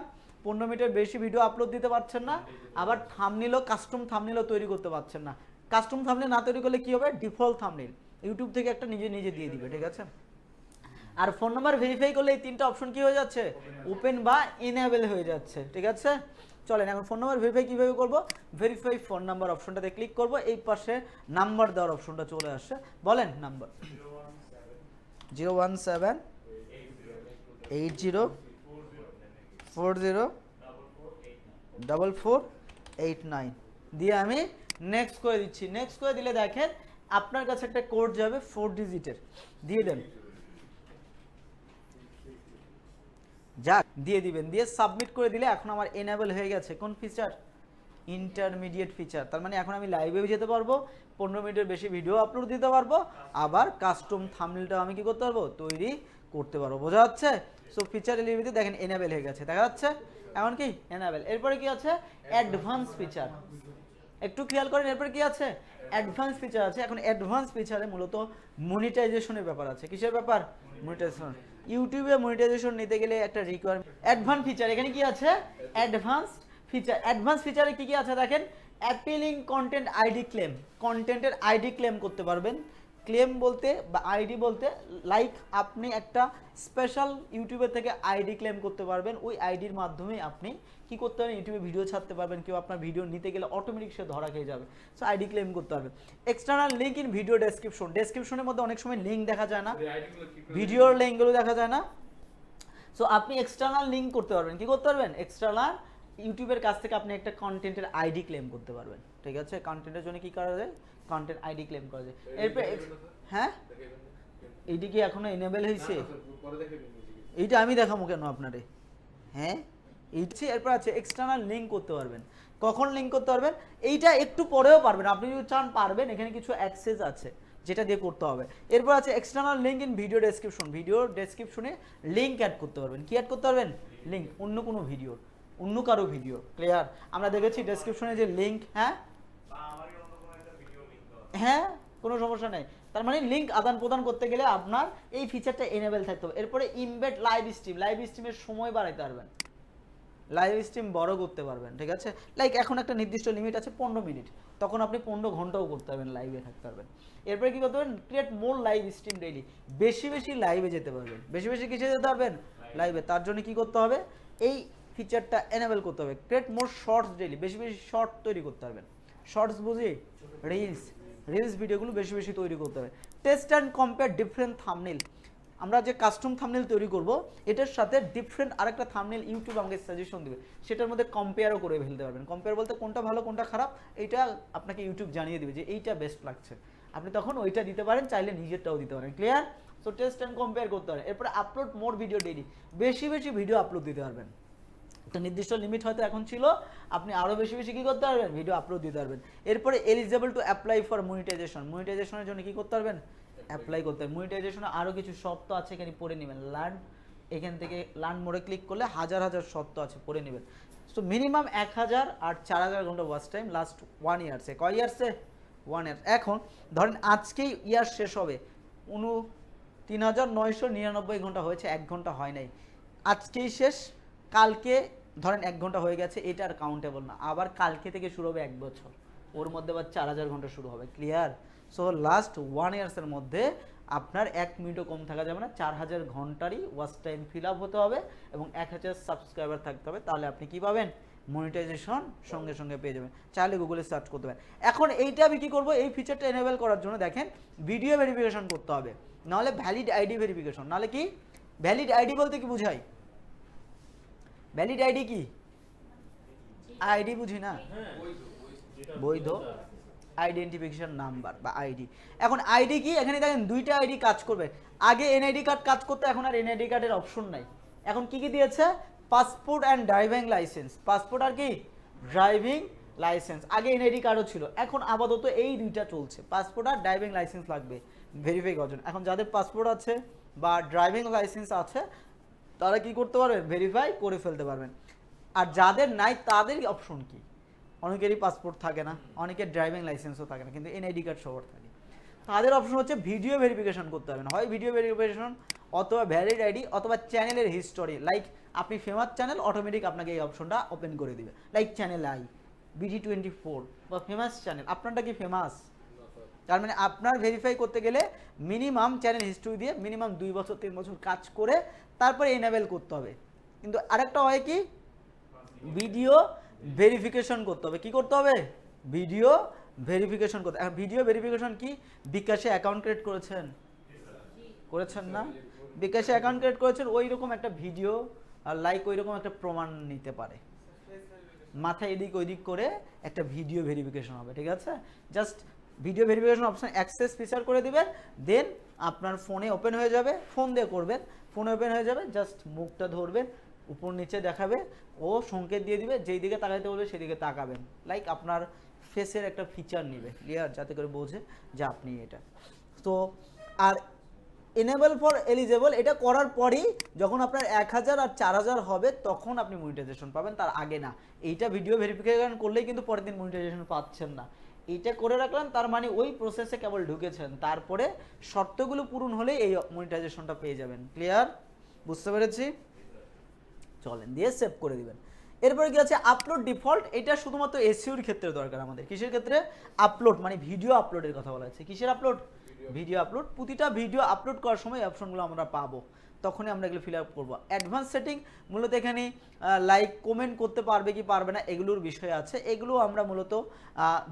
15 মিনিটের বেশি ভিডিও আপলোড দিতে পারছেন না, আবার থাম্বনেলও কাস্টম থাম্বনেলও তৈরি করতে পারছেন না। কাস্টম থাম্বনেল না তৈরি করলে কি হবে? ডিফল্ট থাম্বনেল ইউটিউব থেকে একটা নিজে নিজে দিয়ে দিবে, ঠিক আছে? আর ফোন নাম্বার ভেরিফাই করলে এই তিনটা অপশন কি হয়ে যাচ্ছে? ওপেন বা ইনেবল হয়ে যাচ্ছে, ঠিক আছে? চলেন, এখন ফোন নাম্বার ভেরিফাই কিভাবে করব? ভেরিফাই ফোন নাম্বার অপশনটাতে ক্লিক করব, এই পাশে নাম্বার দেওয়ার অপশনটা চলে আসছে। বলেন নাম্বার 01780404489 দিয়ে আমি নেক্সট করে দিচ্ছি। নেক্সট করে দিলে দেখেন আপনার কাছে একটা কোড যাবে 4 ডিজিটের, দিয়ে দেন, যাক দিয়ে দিবেন, দিয়ে সাবমিট করে দিলে এখন আমার এনেবল হয়ে গেছে কোন ফিচার? Intermediate feature. তার মানে এখন আমি লাইভেও যেতে পারবো, 15 মিনিটের বেশি ভিডিও আপলোড দিতে পারবো, আবার কাস্টম থাম্বনেলটা আমি কি করতে পারবো? তৈরি করতে পারবো, বোঝা যাচ্ছে? সো ফিচার এলিজিবিলিটি দেখেন এনেবল হয়ে গেছে, দেখা যাচ্ছে? এমন কি এনেবল। এরপরে কি আছে? Advance feature. একটু খেয়াল করেন, এরপরে কি আছে? অ্যাডভান্স ফিচার আছে। এখন অ্যাডভান্স ফিচারে মূলত মনিটাইজেশনের ব্যাপার আছে। কিসের ব্যাপার? মনিটাইজেশন। ইউটিউবে মনিটাইজেশন নিতে গেলে একটা রিকোয়ারমেন্ট। অ্যাডভান্স ফিচার, এখানে কি আছে? Advance feature. অ্যাডভান্স ফিচারে কি কি আছে দেখেন? অ্যাপিলিং কন্টেন্ট আইডি ক্লেম, কন্টেন্টের আইডি ক্লেম করতে পারবেন। ক্লেম বলতে বা আইডি বলতে লাইক আপনি একটা স্পেশাল ইউটিউবের থেকে আইডি ক্লেম করতে পারবেন, ওই আইডির মাধ্যমে আপনি কি করতে পারবেন? ইউটিউবে ভিডিও ছাড়তে পারবেন, কেউ আপনার ভিডিও নিতে গেলে অটোমেটিক সে ধরা খেয়ে যাবে। সো আইডি ক্লেম করতে পারবেন। External link in video description, ডেসক্রিপশনের মধ্যে অনেক সময় লিঙ্ক দেখা যায় না, ভিডিওর লিঙ্কগুলো দেখা যায় না। সো আপনি এক্সটার্নাল লিঙ্ক করতে পারবেন, কি করতে পারবেন? এক্সটার্নাল ইউটিউবের কাছ থেকে আপনি একটা কন্টেন্টের আইডি ক্লেম করতে পারবেন, ঠিক আছে? কন্টেন্টের জন্য কি করা যায়? কন্টেন্ট আইডি ক্লেম করা যায়। এরপর হ্যাঁ, এইটা কি এখনো এনেবল হয়েছে? এইটা আমি দেখাবো কেন আপনারে? হ্যাঁ, এইটা। এরপর আছে এক্সটার্নাল লিঙ্ক করতে পারবেন। কখন লিঙ্ক করতে পারবেন? এইটা একটু পরেও পারবেন, আপনি যদি চান পারবেন। এখানে কিছু অ্যাক্সেস আছে যেটা দিয়ে করতে হবে। এরপর আছে external link in video description. Video ডেসক্রিপশনে লিঙ্ক অ্যাড করতে পারবেন। কি অ্যাড করতে পারবেন? লিঙ্ক, অন্য কোনো ভিডিওর, অন্য কারো ভিডিও। ক্লিয়ার? আমরা দেখেছি ডেসক্রিপশনে যে লিঙ্ক, হ্যাঁ হ্যাঁ, কোনো সমস্যা নেই। তার মানে লিঙ্ক আদান প্রদান করতে গেলে আপনার এই ফিচারটা এনেবল থাকতে হবে। এরপরে ইমবেড লাইভ স্ট্রিম, লাইভ স্ট্রিমের সময় বাড়াইতে পারবেন, লাইভ স্ট্রিম বড় করতে পারবেন, ঠিক আছে? লাইক এখন একটা নির্দিষ্ট লিমিট আছে 15 মিনিট, তখন আপনি 15 ঘন্টাও করতে পারবেন, লাইভে থাকতে পারবেন। এরপরে কি করতে পারবেন? ক্রিয়েট মোর লাইভ স্ট্রিম ডেইলি, বেশি বেশি লাইভে যেতে পারবেন। বেশি বেশি কিসে যেতে পারবেন? লাইভে। তার জন্য কি করতে হবে? এই ফিচারটা এনেবল করতে হবে। ক্রিয়েট মোর শর্টস ডেইলি, বেশি বেশি শর্ট তৈরি করতে পারবেন। শর্টস বুঝি? রিলস, রিলস ভিডিওগুলো বেশি বেশি তৈরি করতে হবে। Test and compare different thumbnail, আমরা যে কাস্টম থাম্বনেল তৈরি করব এটার সাথে ডিফারেন্ট আরেকটা থাম্বনেল ইউটিউব আমাকে সাজেশন দেবে, সেটার মধ্যে কম্পেয়ারও করে ফেলতে পারবেন। কম্পেয়ার বলতে কোনটা ভালো কোনটা খারাপ এইটা আপনাকে ইউটিউব জানিয়ে দেবে যে এইটা বেস্ট লাগছে, আপনি তখন ওইটা দিতে পারেন, চাইলে নিজেরটাও দিতে পারেন। Clear? So test and compare করতে পারেন। এরপরে আপলোড মোর ভিডিও ডেইলি, বেশি বেশি ভিডিও আপলোড দিতে পারবেন। একটা নির্দিষ্ট লিমিট হয়তো এখন ছিল, আপনি আরও বেশি বেশি কী করতে পারবেন? ভিডিও আপলোড দিতে পারবেন। এরপরে eligible to apply for monetization, মনিটাইজেশনের জন্য কী করতে পারবেন? অ্যাপ্লাই করতে হবে। মনিটাইজেশনে আরও কিছু শর্ত আছে, এখানে পড়ে নেবেন। লার্ন, এখান থেকে লার্ন মোডে ক্লিক করলে হাজার হাজার শর্ত আছে, পড়ে নেবেন। সো মিনিমাম 1000 আর 4000 ঘন্টা ওয়াচ টাইম লাস্ট 1 ইয়ার্সে। কয় ইয়ার্সে? 1 ইয়ার্স। এখন ধরেন আজকেই ইয়ার শেষ হবে, 3999 ঘন্টা হয়েছে, 1 ঘন্টা হয় নাই। আজকেই শেষ, কালকে ধরেন 1 ঘন্টা হয়ে গেছে, এটা আর কাউন্টেবল না। আবার কালকে থেকে শুরু হবে 1 বছর, ওর মধ্যে আবার 4000 ঘন্টা শুরু হবে। ক্লিয়ার? সো লাস্ট 1 ইয়ার্সের মধ্যে আপনার 1 মিনিটও কম থাকা যাবে না, 4000 ঘন্টারই ওয়াচ টাইম ফিল আপ হতে হবে এবং 1000 সাবস্ক্রাইবার থাকতে হবে। তাহলে আপনি কি পাবেন? মনিটাইজেশন সঙ্গে সঙ্গে পেয়ে যাবেন। চাইলে গুগলে সার্চ করতে পারেন। এখন এইটা আমি কি করবো? এই ফিচারটা এনেবল করার জন্য দেখেন ভিডিও ভেরিফিকেশন করতে হবে, নাহলে ভ্যালিড আইডি ভেরিফিকেশন। নাহলে কি? ভ্যালিড আইডি বলতে কি বুঝাই? ভ্যালিড আইডি কি? আইডি বুঝি না, বৈধ আইডেন্টিফিকেশন নাম্বার বা আইডি। এখন আইডি কি? এখানে দেখেন দুইটা আইডি কাজ করবে। আগে এনআইডি কার্ড কাজ করতে, এখন আর এনআইডি কার্ডের অপশন নাই। এখন কি কি দিয়েছে? Passport and driving license. Passport আর কি? Driving licence. আগে এনআইডি কার্ডও ছিল, এখন আপাতত এই দুইটা চলছে, পাসপোর্ট আর ড্রাইভিং লাইসেন্স লাগবে ভেরিফাই করার জন্য। এখন যাদের পাসপোর্ট আছে বা ড্রাইভিং লাইসেন্স আছে তারা কি করতে পারবেন? ভেরিফাই করে ফেলতে পারবেন। আর যাদের নাই তাদের অপশন কি? অনেকেরই পাসপোর্ট থাকে না, অনেকের ড্রাইভিং লাইসেন্সও থাকে না, কিন্তু এনআইডি কার্ড সবার থাকে। তাদের অপশন হচ্ছে ভিডিও ভেরিফিকেশন করতে হবে, হয় ভিডিও ভেরিফিকেশন অথবা ভ্যালিড আইডি অথবা চ্যানেলের হিস্টোরি। লাইক আপনি ফেমাস চ্যানেল, অটোমেটিক আপনাকে এই অপশনটা ওপেন করে দিবে। লাইক চ্যানেল আই, BD24 বা ফেমাস চ্যানেল। আপনারটা কি ফেমাস? তার মানে আপনার ভেরিফাই করতে গেলে মিনিমাম চ্যানেল হিস্ট্রি দিয়ে মিনিমাম 2 বছর 3 বছর কাজ করে তারপরে এনেবল করতে হবে। কিন্তু আরেকটা হয় কি? ভিডিও ভেরিফিকেশন করতে হবে। কি করতে হবে? ভিডিও ভেরিফিকেশন করতে। ভিডিও ভেরিফিকেশন কি? বিকাশে অ্যাকাউন্ট ক্রিয়েট করেছেন? করেছেন না? বিকাশে অ্যাকাউন্ট ক্রিয়েট করেছেন, ওই রকম একটা ভিডিও আর লাইক ওই রকম একটা প্রমাণ নিতে পারে, মাথায় এদিক ওইদিক করে একটা ভিডিও ভেরিফিকেশন হবে, ঠিক আছে? Just video verification option access feature করে দিবেন, দেন আপনার ফোনে ওপেন হয়ে যাবে। ফোন দিয়ে করবেন, ফোনে ওপেন হয়ে যাবে, জাস্ট মুখটা ধরবেন, উপর নিচে দেখাবে, ও সংকেত দিয়ে দিবে, যেই দিকে তাকাইতে বলবে সেদিকে তাকাবেন। লাইক আপনার ফেসের একটা ফিচার নিবে, ক্লিয়ার? যাতে করে বোঝে যে আপনি এটা। তো আর এনেবল ফর এলিজেবল, এটা করার পরেই যখন আপনার 1000 আর 4000 হবে তখন আপনি মনিটাইজেশন পাবেন, তার আগে না। এইটা ভিডিও ভেরিফিকেশন করলেই কিন্তু পরের দিন মনিটাইজেশন পাচ্ছেন না। এইটা করে রাখলেন, তার মানে ওই প্রসেসে কেবল ঢুকেছেন, তারপরে শর্তগুলো পূরণ হলে এই মনিটাইজেশনটা পেয়ে যাবেন। ক্লিয়ার? বুঝতে পেরেছি? চলেন দিয়ে সেভ করে দিবেন। এরপরে কি আছে? Upload default. এটা শুধুমাত্র এসইওর ক্ষেত্রে দরকার আমাদের। কিসের ক্ষেত্রে? আপলোড, মানে ভিডিও আপলোডের কথা বলা হচ্ছে। কিসের আপলোড? Video upload. প্রতিটা ভিডিও আপলোড করার সময় অপশনগুলো আমরা পাবো, তখনই আমরা এগুলো ফিল আপ করবো। অ্যাডভান্স সেটিং মূলত এখানে লাইক কমেন্ট করতে পারবে কি পারবে না এগুলোর বিষয় আছে, এগুলো আমরা মূলত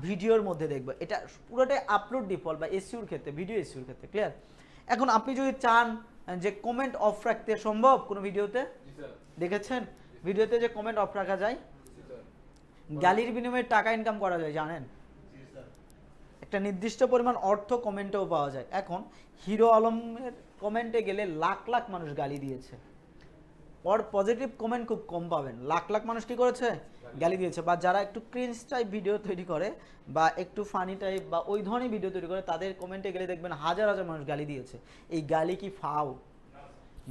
ভিডিওর মধ্যে দেখবো। এটা পুরোটাই আপলোড ডিফল্ট বা এসইওর ক্ষেত্রে, ভিডিও এসইওর ক্ষেত্রে। ক্লিয়ার? এখন আপনি যদি চান যে কমেন্ট অফ রাখতে, সম্ভব কোনো ভিডিওতে দেখেছেন ভিডিওতে যে কমেন্ট অফ রাখা যায়? গালির বিনিময়ে টাকা ইনকাম করা যায় জানেন? একটা নির্দিষ্ট পরিমাণ অর্থ কমেন্টেও পাওয়া যায়। এখন হিরো আলমের কমেন্টে গেলে লাখ লাখ মানুষ গালি দিয়েছে, ওর পজিটিভ কমেন্ট খুব কম পাবেন। লাখ লাখ মানুষ কি করেছে? গালি দিয়েছে। বা যারা একটু ক্রিঞ্জ টাইপ ভিডিও তৈরি করে বা একটু ফানি টাইপ বা ওই ধরনের ভিডিও তৈরি করে, তাদের কমেন্টে গেলে দেখবেন হাজার হাজার মানুষ গালি দিয়েছে। এই গালি কি ফাও?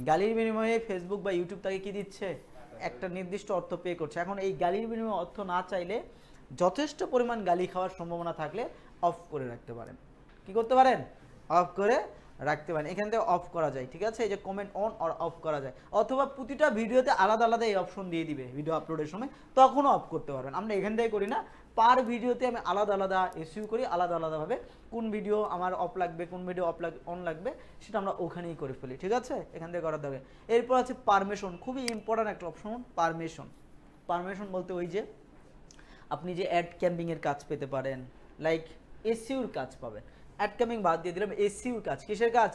গালির বিনিময়ে ফেসবুক বা ইউটিউব তাকে কি দিচ্ছে? একটা নির্দিষ্ট অর্থ পে করছে। এখন এই গালির বিনিময়ে অর্থ না চাইলে যথেষ্ট পরিমাণ গালি খাওয়ার সম্ভাবনা থাকলে অফ করে রাখতে পারেন। কি করতে পারেন? অফ করে রাখতে পারেন। এখান থেকে অফ করা যায়, ঠিক আছে? এই যে কমেন্ট অন আর অফ করা যায়, অথবা প্রতিটা ভিডিওতে আলাদা আলাদা এই অপশন দিয়ে দিবে ভিডিও আপলোডের সময়, তখনও অফ করতে পারবেন। আমরা এখান থেকে করি না, পার ভিডিওতে আমি আলাদা আলাদা এসইউ করি, আলাদা আলাদাভাবে কোন ভিডিও আমার অফ লাগবে, কোন ভিডিও অন লাগবে, সেটা আমরা ওখানেই করে ফেলি, ঠিক আছে? এখান থেকে করার দরকার। এরপর আছে পারমিশন, খুবই ইম্পর্ট্যান্ট একটা অপশন পারমিশন। পারমিশন বলতে ওই যে আপনি যে অ্যাড ক্যাম্পিংয়ের কাজ পেতে পারেন, লাইক এসইউর কাজ পাবেন। অ্যাড ক্যাম্পিং বাদ দিয়ে দিলাম, এসইউর কাজ। কিসের কাজ?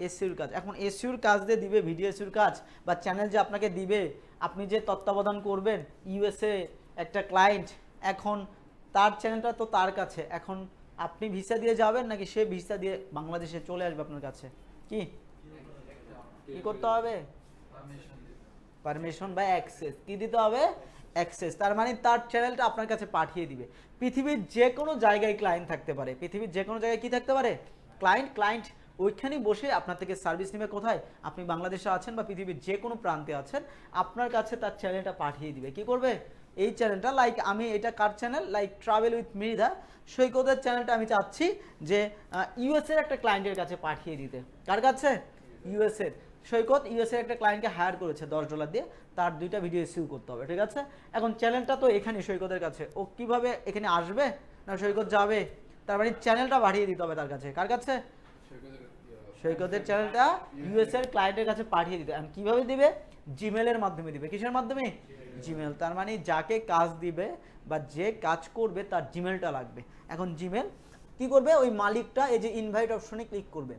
এসইউর কাজ। এখন এসইউর কাজ দিয়ে দিবে, ভিডিও এসইউর কাজ বা চ্যানেল যে আপনাকে দিবে, আপনি যে তত্ত্বাবধান করবেন, ইউএসএ একটা ক্লায়েন্ট, এখন তার চ্যানেলটা তো তার কাছে, এখন আপনি ভিসা দিয়ে যাবেন নাকি সে ভিসা দিয়ে বাংলাদেশে চলে আসবে আপনার কাছে? কি করতে হবে? পারমিশন বা অ্যাক্সেস। কি দিতে হবে? অ্যাক্সেস। তার মানে তার চ্যানেলটা আপনার কাছে পাঠিয়ে দিবে। পৃথিবীর যে কোনো জায়গায় ক্লায়েন্ট থাকতে পারে, পৃথিবীর যে কোনো জায়গায় কি থাকতে পারে? ক্লায়েন্ট ওইখানেই বসে আপনার থেকে সার্ভিস নেবে। কোথায়? আপনি বাংলাদেশে আছেন বা পৃথিবীর যে কোনো প্রান্তে আছেন, আপনার কাছে তার চ্যানেলটা পাঠিয়ে দিবে। কি করবে? এই চ্যানেলটা, লাইক আমি এটা কার channel, like travel with Mridha, সৈকতের চ্যানেলটা আমি চাচ্ছি যে ইউএসএর একটা ক্লায়েন্টের কাছে পাঠিয়ে দিতে। কার কাছে? ইউএসএর। সৈকত ইউএসএ একটা ক্লায়েন্টকে হায়ার করেছে $10 দিয়ে, তার 2টা ভিডিও ইস্যু করতে হবে, ঠিক আছে? এখন চ্যানেলটা তো এখানে সৈকতের কাছে, ও কিভাবে এখানে আসবে? না সৈকত যাবে, তার মানে চ্যানেলটা পাঠিয়ে দিতে হবে তার কাছে। কার কাছে? সৈকতের চ্যানেলটা ইউএসএ এর ক্লায়েন্টের কাছে পাঠিয়ে দিতে। আর কিভাবে দিবে? জিমেলের মাধ্যমে দিবে। কিসের মাধ্যমে? জিমেল। তার মানে যাকে কাজ দিবে বা যে কাজ করবে তার জিমেলটা লাগবে। এখন জিমেল কি করবে? ওই মালিকটা এই যে ইনভাইট অপশনে ক্লিক করবে,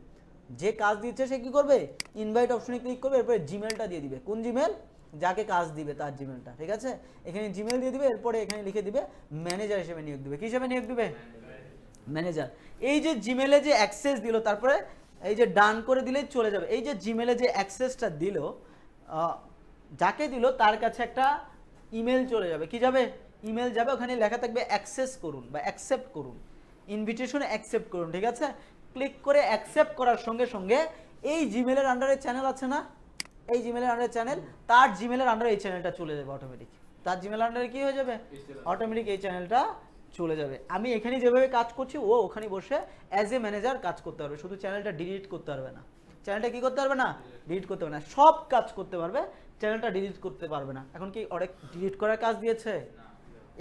যে কাজ দিচ্ছে সে কি করবে? ইনভাইট অপশনে ক্লিক করবে, এরপরে জিমেলটা দিয়ে দিবে। কোন জিমেল? যাকে কাজ দিবে তার জিমেলটা, ঠিক আছে? এখানে জিমেল দিয়ে দিবে, এরপরে এখানে লিখে দিবে ম্যানেজার হিসেবে নিয়োগ দিবে। কি হিসেবে নিয়োগ দিবে? ম্যানেজার। এই যে জিমেলে যে অ্যাক্সেস দিল, তারপরে এই যে ডান করে দিলেই চলে যাবে। এই যে জিমেলে যে অ্যাক্সেসটা দিল, যাকে দিল তার কাছে একটা ইমেল চলে যাবে। কি যাবে? ইমেল যাবে, ওখানে লেখা থাকবে অ্যাক্সেস করুন বা অ্যাকসেপ্ট করুন, ইনভিটেশন অ্যাকসেপ্ট করুন, ঠিক আছে? ক্লিক করে অ্যাকসেপ্ট করার সঙ্গে সঙ্গে এই জিমেলের আন্ডারে চ্যানেল আছে না, এই জিমেলের আন্ডারে চ্যানেল, তার জিমেলের আন্ডারে এই চ্যানেলটা চলে যাবে অটোমেটিক। তার জিমেলের আন্ডারে কি হয়ে যাবে? অটোমেটিক এই চ্যানেলটা চলে যাবে। আমি এখানে যেভাবে কাজ করছি, ও ওখানে বসে অ্যাজ এ ম্যানেজার কাজ করতে পারবে। শুধু চ্যানেলটা ডিলিট করতে পারবে না। চ্যানেলটা কি করতে পারবে না? ডিলিট করতে পারবে না। সব কাজ করতে পারবে, চ্যানেলটা ডিলিট করতে পারবে না। এখন কি অনেক ডিলিট করার কাজ দিয়েছে,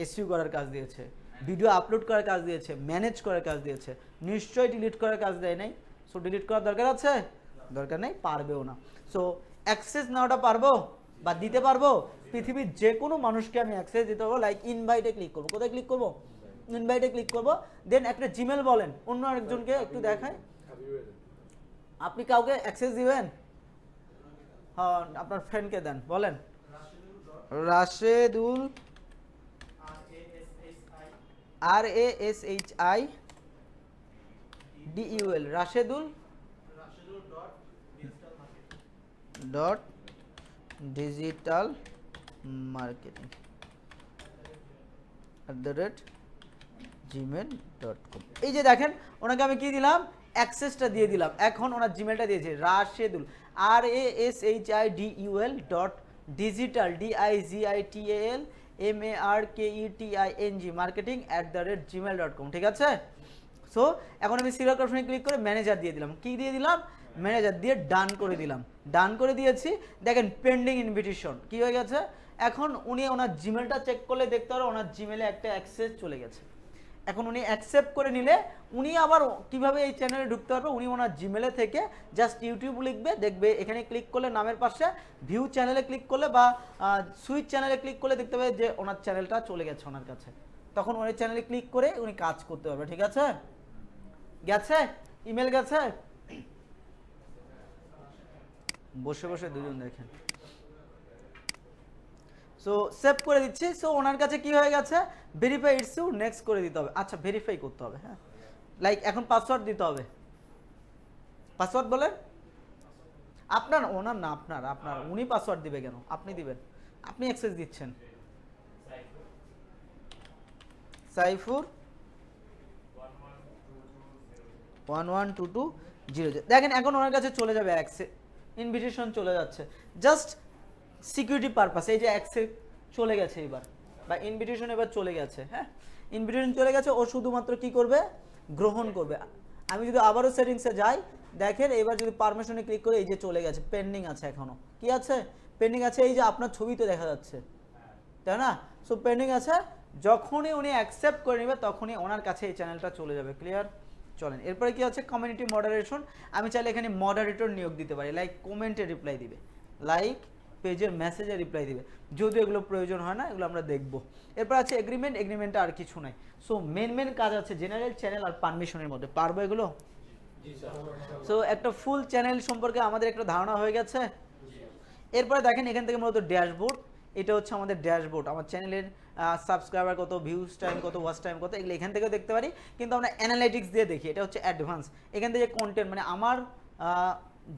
এসইউ করার কাজ দিয়েছে, ভিডিও আপলোড করার কাজ দিয়েছে, ম্যানেজ করার কাজ দিয়েছে, নিশ্চয়ই ডিলিট করার কাজ দেয় নাই। সো ডিলিট করার দরকার আছে? দরকার নেই, পারবেও না। সো অ্যাক্সেস নেওয়াটা পারবো বা দিতে পারবো, পৃথিবীর যে কোনো মানুষকে আমি অ্যাক্সেস দিতে পারবো। লাইক ইনভাইটে ক্লিক করবো। কোথায় ক্লিক করবো? ইনভাইটে ক্লিক করবো। দেন একটা জিমেল বলেন, অন্য আরেকজনকে একটু দেখায়, আপনি কাউকে অ্যাক্সেস দিবেন? হ্যাঁ, আপনার ফ্রেন্ডকে দেন, বলেন Rashedul, RASHIDUL, Rashedul dot digital marketing @gmail.com। এই যে দেখেন, ওনাকে আমি কি দিলাম? অ্যাক্সেসটা দিয়ে দিলাম। এখন ওনার জিমেলটা দিয়েছে Rashedul, RASHIDUL dot digital DIGITAL marketing @gmail.com, ঠিক আছে? সো এখন আমি সিলেক্ট অপশনে ক্লিক করে ম্যানেজার দিয়ে দিলাম। কি দিয়ে দিলাম? ম্যানেজার দিয়ে ডান করে দিলাম। ডান করে দিয়েছি, দেখেন পেন্ডিং ইনভিটেশন কি হয়ে গেছে। এখন উনি ওনার জিমেলটা চেক করলে দেখতে পারো ওনার জিমেলে একটা অ্যাক্সেস চলে গেছে। এখন উনি অ্যাকসেপ্ট করে নিলে উনি আবার কিভাবে এই চ্যানেলে ঢুকতে পারবে? উনি ওনার জিমেলে থেকে জাস্ট ইউটিউব লিখবে, দেখবে এখানে ক্লিক করলে নামের পাশে ভিউ চ্যানেলে ক্লিক করলে বা সুইচ চ্যানেলে ক্লিক করলে দেখতে পাবে যে ওনার চ্যানেলটা চলে গেছে ওনার কাছে। তখন ওই চ্যানেলে ক্লিক করে উনি কাজ করতে পারবে, ঠিক আছে? গেছে? ইমেল গেছে? বসে বসে দুজন দেখেন। সো সেভ করে দিচ্ছি। সো ওনার কাছে কি হয়ে গেছে, ভেরিফাই ইটস ইউ, নেক্সট করে দিতে হবে। আচ্ছা ভেরিফাই করতে হবে, হ্যাঁ লাইক এখন পাসওয়ার্ড দিতে হবে। পাসওয়ার্ড বলেন আপনার, ওনার না আপনার, আপনার উনি পাসওয়ার্ড দিবে কেন, আপনি দিবেন, আপনি অ্যাক্সেস দিচ্ছেন। সাইফুর 112200। দেখেন এখন ওনার কাছে চলে যাবে অ্যাক্সেস, ইনভিটেশন চলে যাচ্ছে, জাস্ট সিকিউরিটি পারপাস। এই যে অ্যাক্সেস চলে গেছে এবার, বা ইনভিটেশন এবার চলে গেছে, হ্যাঁ ইনভিটেশন চলে গেছে। ও শুধুমাত্র কি করবে, গ্রহণ করবে। আমি যদি আবারও সেটিংসে যাই, দেখেন এবার যদি পারমিশনে ক্লিক করে এই যে চলে গেছে, পেন্ডিং আছে, এখনো কি আছে, পেন্ডিং আছে। এই যে আপনার ছবি তো দেখা যাচ্ছে, তাই না? সো পেন্ডিং আছে, যখনই উনি অ্যাকসেপ্ট করে নেবে তখনই ওনার কাছে এই চ্যানেলটা চলে যাবে। ক্লিয়ার? চলেন এরপরে কি আছে, কমিউনিটি মডারেশন। আমি চাইলে এখানে মডারেটর নিয়োগ দিতে পারি, লাইক কমেন্টে রিপ্লাই দিবে, লাইক পেজের মেসেজে রিপ্লাই দিবে, যদিও এগুলো প্রয়োজন হয় না, এগুলো আমরা দেখব। এরপর আছে এগ্রিমেন্ট, এগ্রিমেন্টে আর কিছু নাই। সো মেন কাজ আছে জেনারেল, চ্যানেল আর পারমিশনের মধ্যে। পারবো এগুলো? সো একটা ফুল চ্যানেল সম্পর্কে আমাদের একটা ধারণা হয়ে গেছে। এরপরে দেখেন এখান থেকে মূলত ড্যাশবোর্ড, এটা হচ্ছে আমাদের ড্যাশবোর্ড, আমার চ্যানেলের সাবস্ক্রাইবার কত, ভিউজ টাইম কত, ওয়াচ টাইম কত, এগুলো এখান থেকেও দেখতে পারি, কিন্তু আমরা অ্যানালাইটিক্স দিয়ে দেখি। এটা হচ্ছে অ্যাডভান্স। এখান থেকে কন্টেন্ট মানে আমার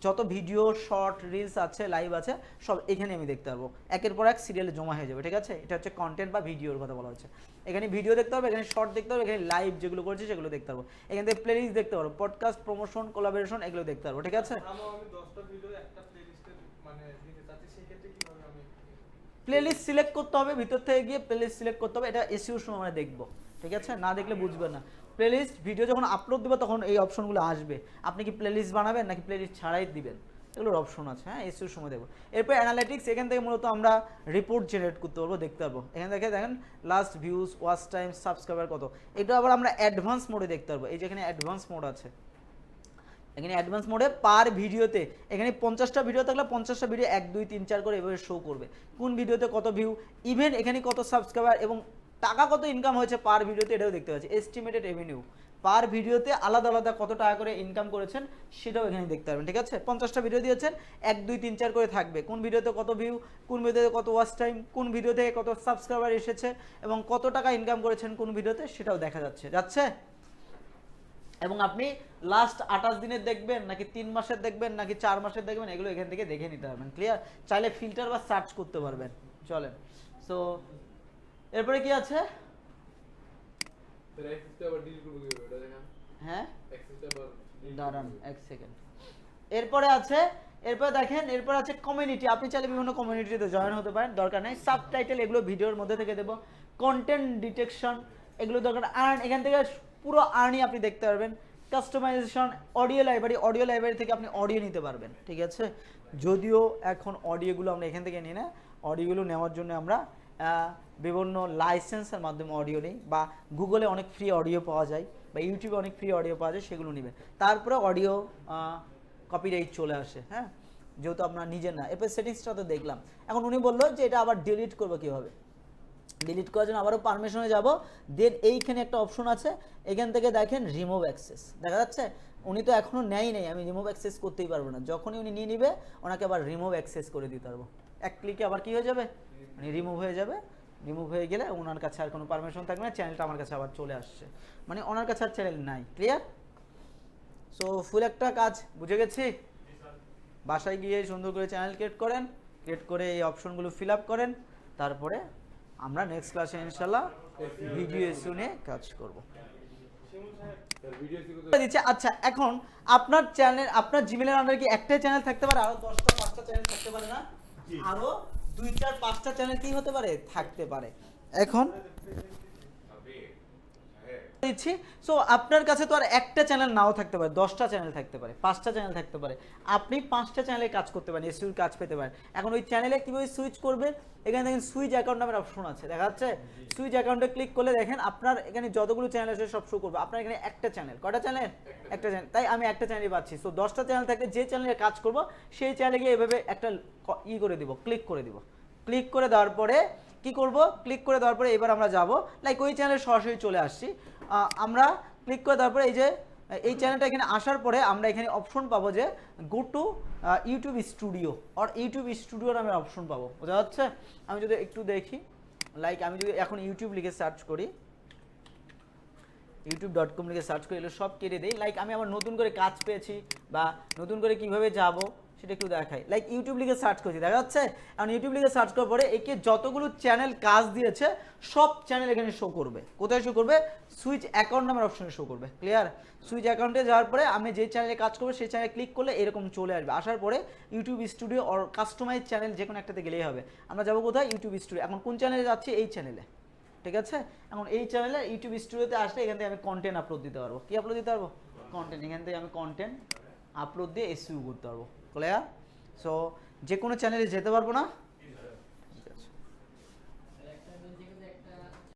যত ভিডিও, শর্ট, রিলস আছে, লাইভ আছে, সব এখানে আমি দেখতে পারবো, একের পর এক সিরিয়ালে জমা হয়ে যাবে। ঠিক আছে, এটা হচ্ছে কন্টেন্ট বা ভিডিওর কথা বলা হচ্ছে। এখানে ভিডিও দেখতে পারবো, এখানে শর্ট দেখতে পারবো, এখানে লাইভ যেগুলো করছে সেগুলো দেখতে পারবো, এখান থেকে প্লেলিস্ট দেখতে পারবো, পডকাস্ট, প্রমোশন, কোলাবোরেশন এগুলো দেখতে পারবো। ঠিক আছে, প্লেলিস্ট সিলেক্ট করতে হবে, ভিতর থেকে গিয়ে প্লেলিস্ট সিলেক্ট করতে হবে। এটা এসইওর সময় আমরা দেখবো, ঠিক আছে, না দেখলে বুঝবেন না। প্লেলিস্ট ভিডিও যখন আপলোড দেবো তখন এই অপশনগুলো আসবে, আপনি কি প্লেলিস্ট বানাবেন নাকি প্লেলিস্ট ছাড়াই দিবেন, এগুলোর অপশন আছে, হ্যাঁ এসইওর সময় দেখবো। এরপর অ্যানালিটিক্স, এখান থেকে মূলত আমরা রিপোর্ট জেনারেট করতে পারবো, দেখতে পারবো। এখান থেকে দেখেন last views, watch time, subscriber কত, এটা আবার আমরা অ্যাডভান্স মোডে দেখতে পারবো। এই যে এখানে অ্যাডভান্স মোড আছে, এখানে অ্যাডভান্স মোডে পার ভিডিওতে, এখানে 50টা ভিডিও থাকলে 50টা ভিডিও 1 2 3 4 করে এভাবে শো করবে, কোন ভিডিওতে কত ভিউ, ইভেন এখানে কত সাবস্ক্রাইবার এবং টাকা কত ইনকাম হয়েছে পার ভিডিওতে, এটাও দেখতে পাচ্ছি। এস্টিমেটেড রেভিনিউ, পার ভিডিওতে আলাদা আলাদা কত টাকা করে ইনকাম করেছেন সেটাও এখানে দেখতে পারবেন। ঠিক আছে, 50টা ভিডিও দিয়েছেন, 1 2 3 4 করে থাকবে, কোন ভিডিওতে কত ভিউ, কোন ভিডিওতে কত ওয়াচ টাইম, কোন ভিডিও থেকে কত সাবস্ক্রাইবার এসেছে এবং কত টাকা ইনকাম করেছেন কোন ভিডিওতে, সেটাও দেখা যাচ্ছে। এবং আপনি লাস্ট 28 দিনের দেখবেন নাকি 3 মাসের দেখবেন নাকি 4 মাসের দেখবেন, এগুলো এখান থেকে দেখে নিতে পারবেন। ক্লিয়ার? চাইলে ফিল্টার বা সার্চ করতে পারবেন। চলেন, সো এরপরে কি আছে, হ্যাঁ দাঁড়ান এক সেকেন্ড। এরপরে দেখেন, এরপর আছে কমিউনিটি। আপনি চাইলে বিভিন্ন কমিউনিটিতে জয়েন হতে পারেন, দরকার নেই। সাবটাইটেল এগুলো ভিডিওর মধ্যে থেকে দেবো, কন্টেন্ট ডিটেকশন এগুলো দরকার। আর্ন, এখান থেকে পুরো আর্নই আপনি দেখতে পারবেন। কাস্টমাইজেশন, অডিও লাইব্রেরি থেকে আপনি অডিও নিতে পারবেন। ঠিক আছে, যদিও এখন অডিওগুলো আমরা এখান থেকে নিই না, অডিওগুলো নেওয়ার জন্য আমরা বিভিন্ন লাইসেন্সের মাধ্যমে অডিও নিই, বা গুগলে অনেক ফ্রি অডিও পাওয়া যায়, বা ইউটিউবে অনেক ফ্রি অডিও পাওয়া যায়, সেগুলো নেবেন। তারপরে অডিও কপিরাইট চলে আসে, হ্যাঁ, যেহেতু আপনার নিজের না। এরপর সেটিংসটা তো দেখলাম। এখন উনি বললো যে এটা আবার ডিলিট করবো কীভাবে, ডিলিট করার জন্য আবারও পারমিশনে যাব, দেন এইখানে একটা অপশন আছে, এখান থেকে দেখেন রিমুভ অ্যাক্সেস, দেখা যাচ্ছে। উনি তো এখনও নেই, আমি রিমুভ অ্যাক্সেস করতেই পারবো না, যখনই উনি নিয়ে নিবে ওনাকে আবার রিমুভ অ্যাক্সেস করে দিতে পারবো। এক ক্লিকে আবার কি হয়ে যাবে, মানে রিমুভ হয়ে যাবে। রিমুভ হয়ে গেলে ওনার কাছে আর কোনো পারমিশন থাকবে না, চ্যানেলটা আমার কাছে আবার চলে আসছে, মানে ওনার কাছে আর চ্যানেল নাই। ক্লিয়ার? সো ফুল একটা কাজ বুঝে গেছি। বাসায় গিয়ে সুন্দর করে চ্যানেল ক্রিয়েট করে এই অপশনগুলো ফিল আপ করেন, তারপরে আমরা নেক্সট ক্লাসে ইনশাআল্লাহ ভিডিও শুনে কাজ করব। আচ্ছা, এখন আপনার চ্যানেল, আপনার জিমেলের আন্ডারে কি একটাই চ্যানেল থাকতে পারে, আরো 10টা 5টা চ্যানেল থাকতে পারে না? আরো 2 4 5টা চ্যানেল কি হতে পারে, থাকতে পারে। এখন দিচ্ছি, সো আপনার কাছে তো আর একটা চ্যানেল নাও থাকতে পারে, 10টা চ্যানেল থাকতে পারে, 5টা চ্যানেল থাকতে পারে, আপনি 5টা চ্যানেলে কাজ করতে পারেন, এসইওর কাজ পেতে পারেন। এখন ওই চ্যানেলে কিভাবে সুইচ করবেন, এখানে দেখেন সুইচ অ্যাকাউন্ট নামের অপশন আছে, দেখা যাচ্ছে। সুইচ অ্যাকাউন্টে ক্লিক করলে দেখেন আপনার এখানে যতগুলো চ্যানেল আছে সব শো করবে। আপনার এখানে একটা চ্যানেল, কয়টা চ্যানেল, একটা চ্যানেল, তাই আমি একটা চ্যানেলই পাচ্ছি। সো 10টা চ্যানেল থাকলে যে চ্যানেলে কাজ করব সেই চ্যানেলে গিয়ে এভাবে একটা করে দিব, ক্লিক করে দিব। ক্লিক করে দেওয়ার পরে কি করব, ক্লিক করে দেওয়ার পরে এবার আমরা যাব, লাইক ওই চ্যানেলে সরাসরি চলে আসছি। আমরা ক্লিক করে দেওয়ার পরে এই যে এই চ্যানেলটা এখানে আসার পরে আমরা এখানে অপশন পাবো যে go to YouTube studio or YouTube studio নামের অপশন পাবো, বোঝা যাচ্ছে? আমি যদি একটু দেখি, লাইক আমি যদি এখন ইউটিউব লিখে সার্চ করি, youtube.com লিখে সার্চ করে এগুলো সব কেটে দেই, লাইক আমি আবার নতুন করে কাজ পেয়েছি বা নতুন করে কিভাবে যাব সেটা একটু দেখাই। লাইক ইউটিউব লিখে সার্চ করছি, দেখা যাচ্ছে? এখন ইউটিউব লিখে সার্চ করার পরে একে যতগুলো চ্যানেল কাজ দিয়েছে সব চ্যানেল এখানে শো করবে। কোথায় শো করবে? সুইচ অ্যাকাউন্ট নামের অপশনে শো করবে। ক্লিয়ার? সুইচ অ্যাকাউন্টে যাওয়ার পরে আমি যে চ্যানেলে কাজ করবো সেই চ্যানেলে ক্লিক করলে এরকম চলে আসবে। আসার পরে YouTube studio or customise channel যে কোনো একটাতে গেলেই হবে। আমরা যাবো কোথায়? YouTube studio. এখন কোন চ্যানেলে যাচ্ছি? এই চ্যানেলে, ঠিক আছে? এখন এই চ্যানেলে ইউটিউব স্টুডিওতে আসলে এখান থেকে আমি কন্টেন্ট আপলোড দিতে পারবো। কি আপলোড দিতে পারবো? কন্টেন্ট। এখান থেকে আমি কন্টেন্ট আপলোড দিয়ে এসইও করতে পারবো। ক্লিয়ার? সো যে কোনো চ্যানেলে যেতে পারবো না,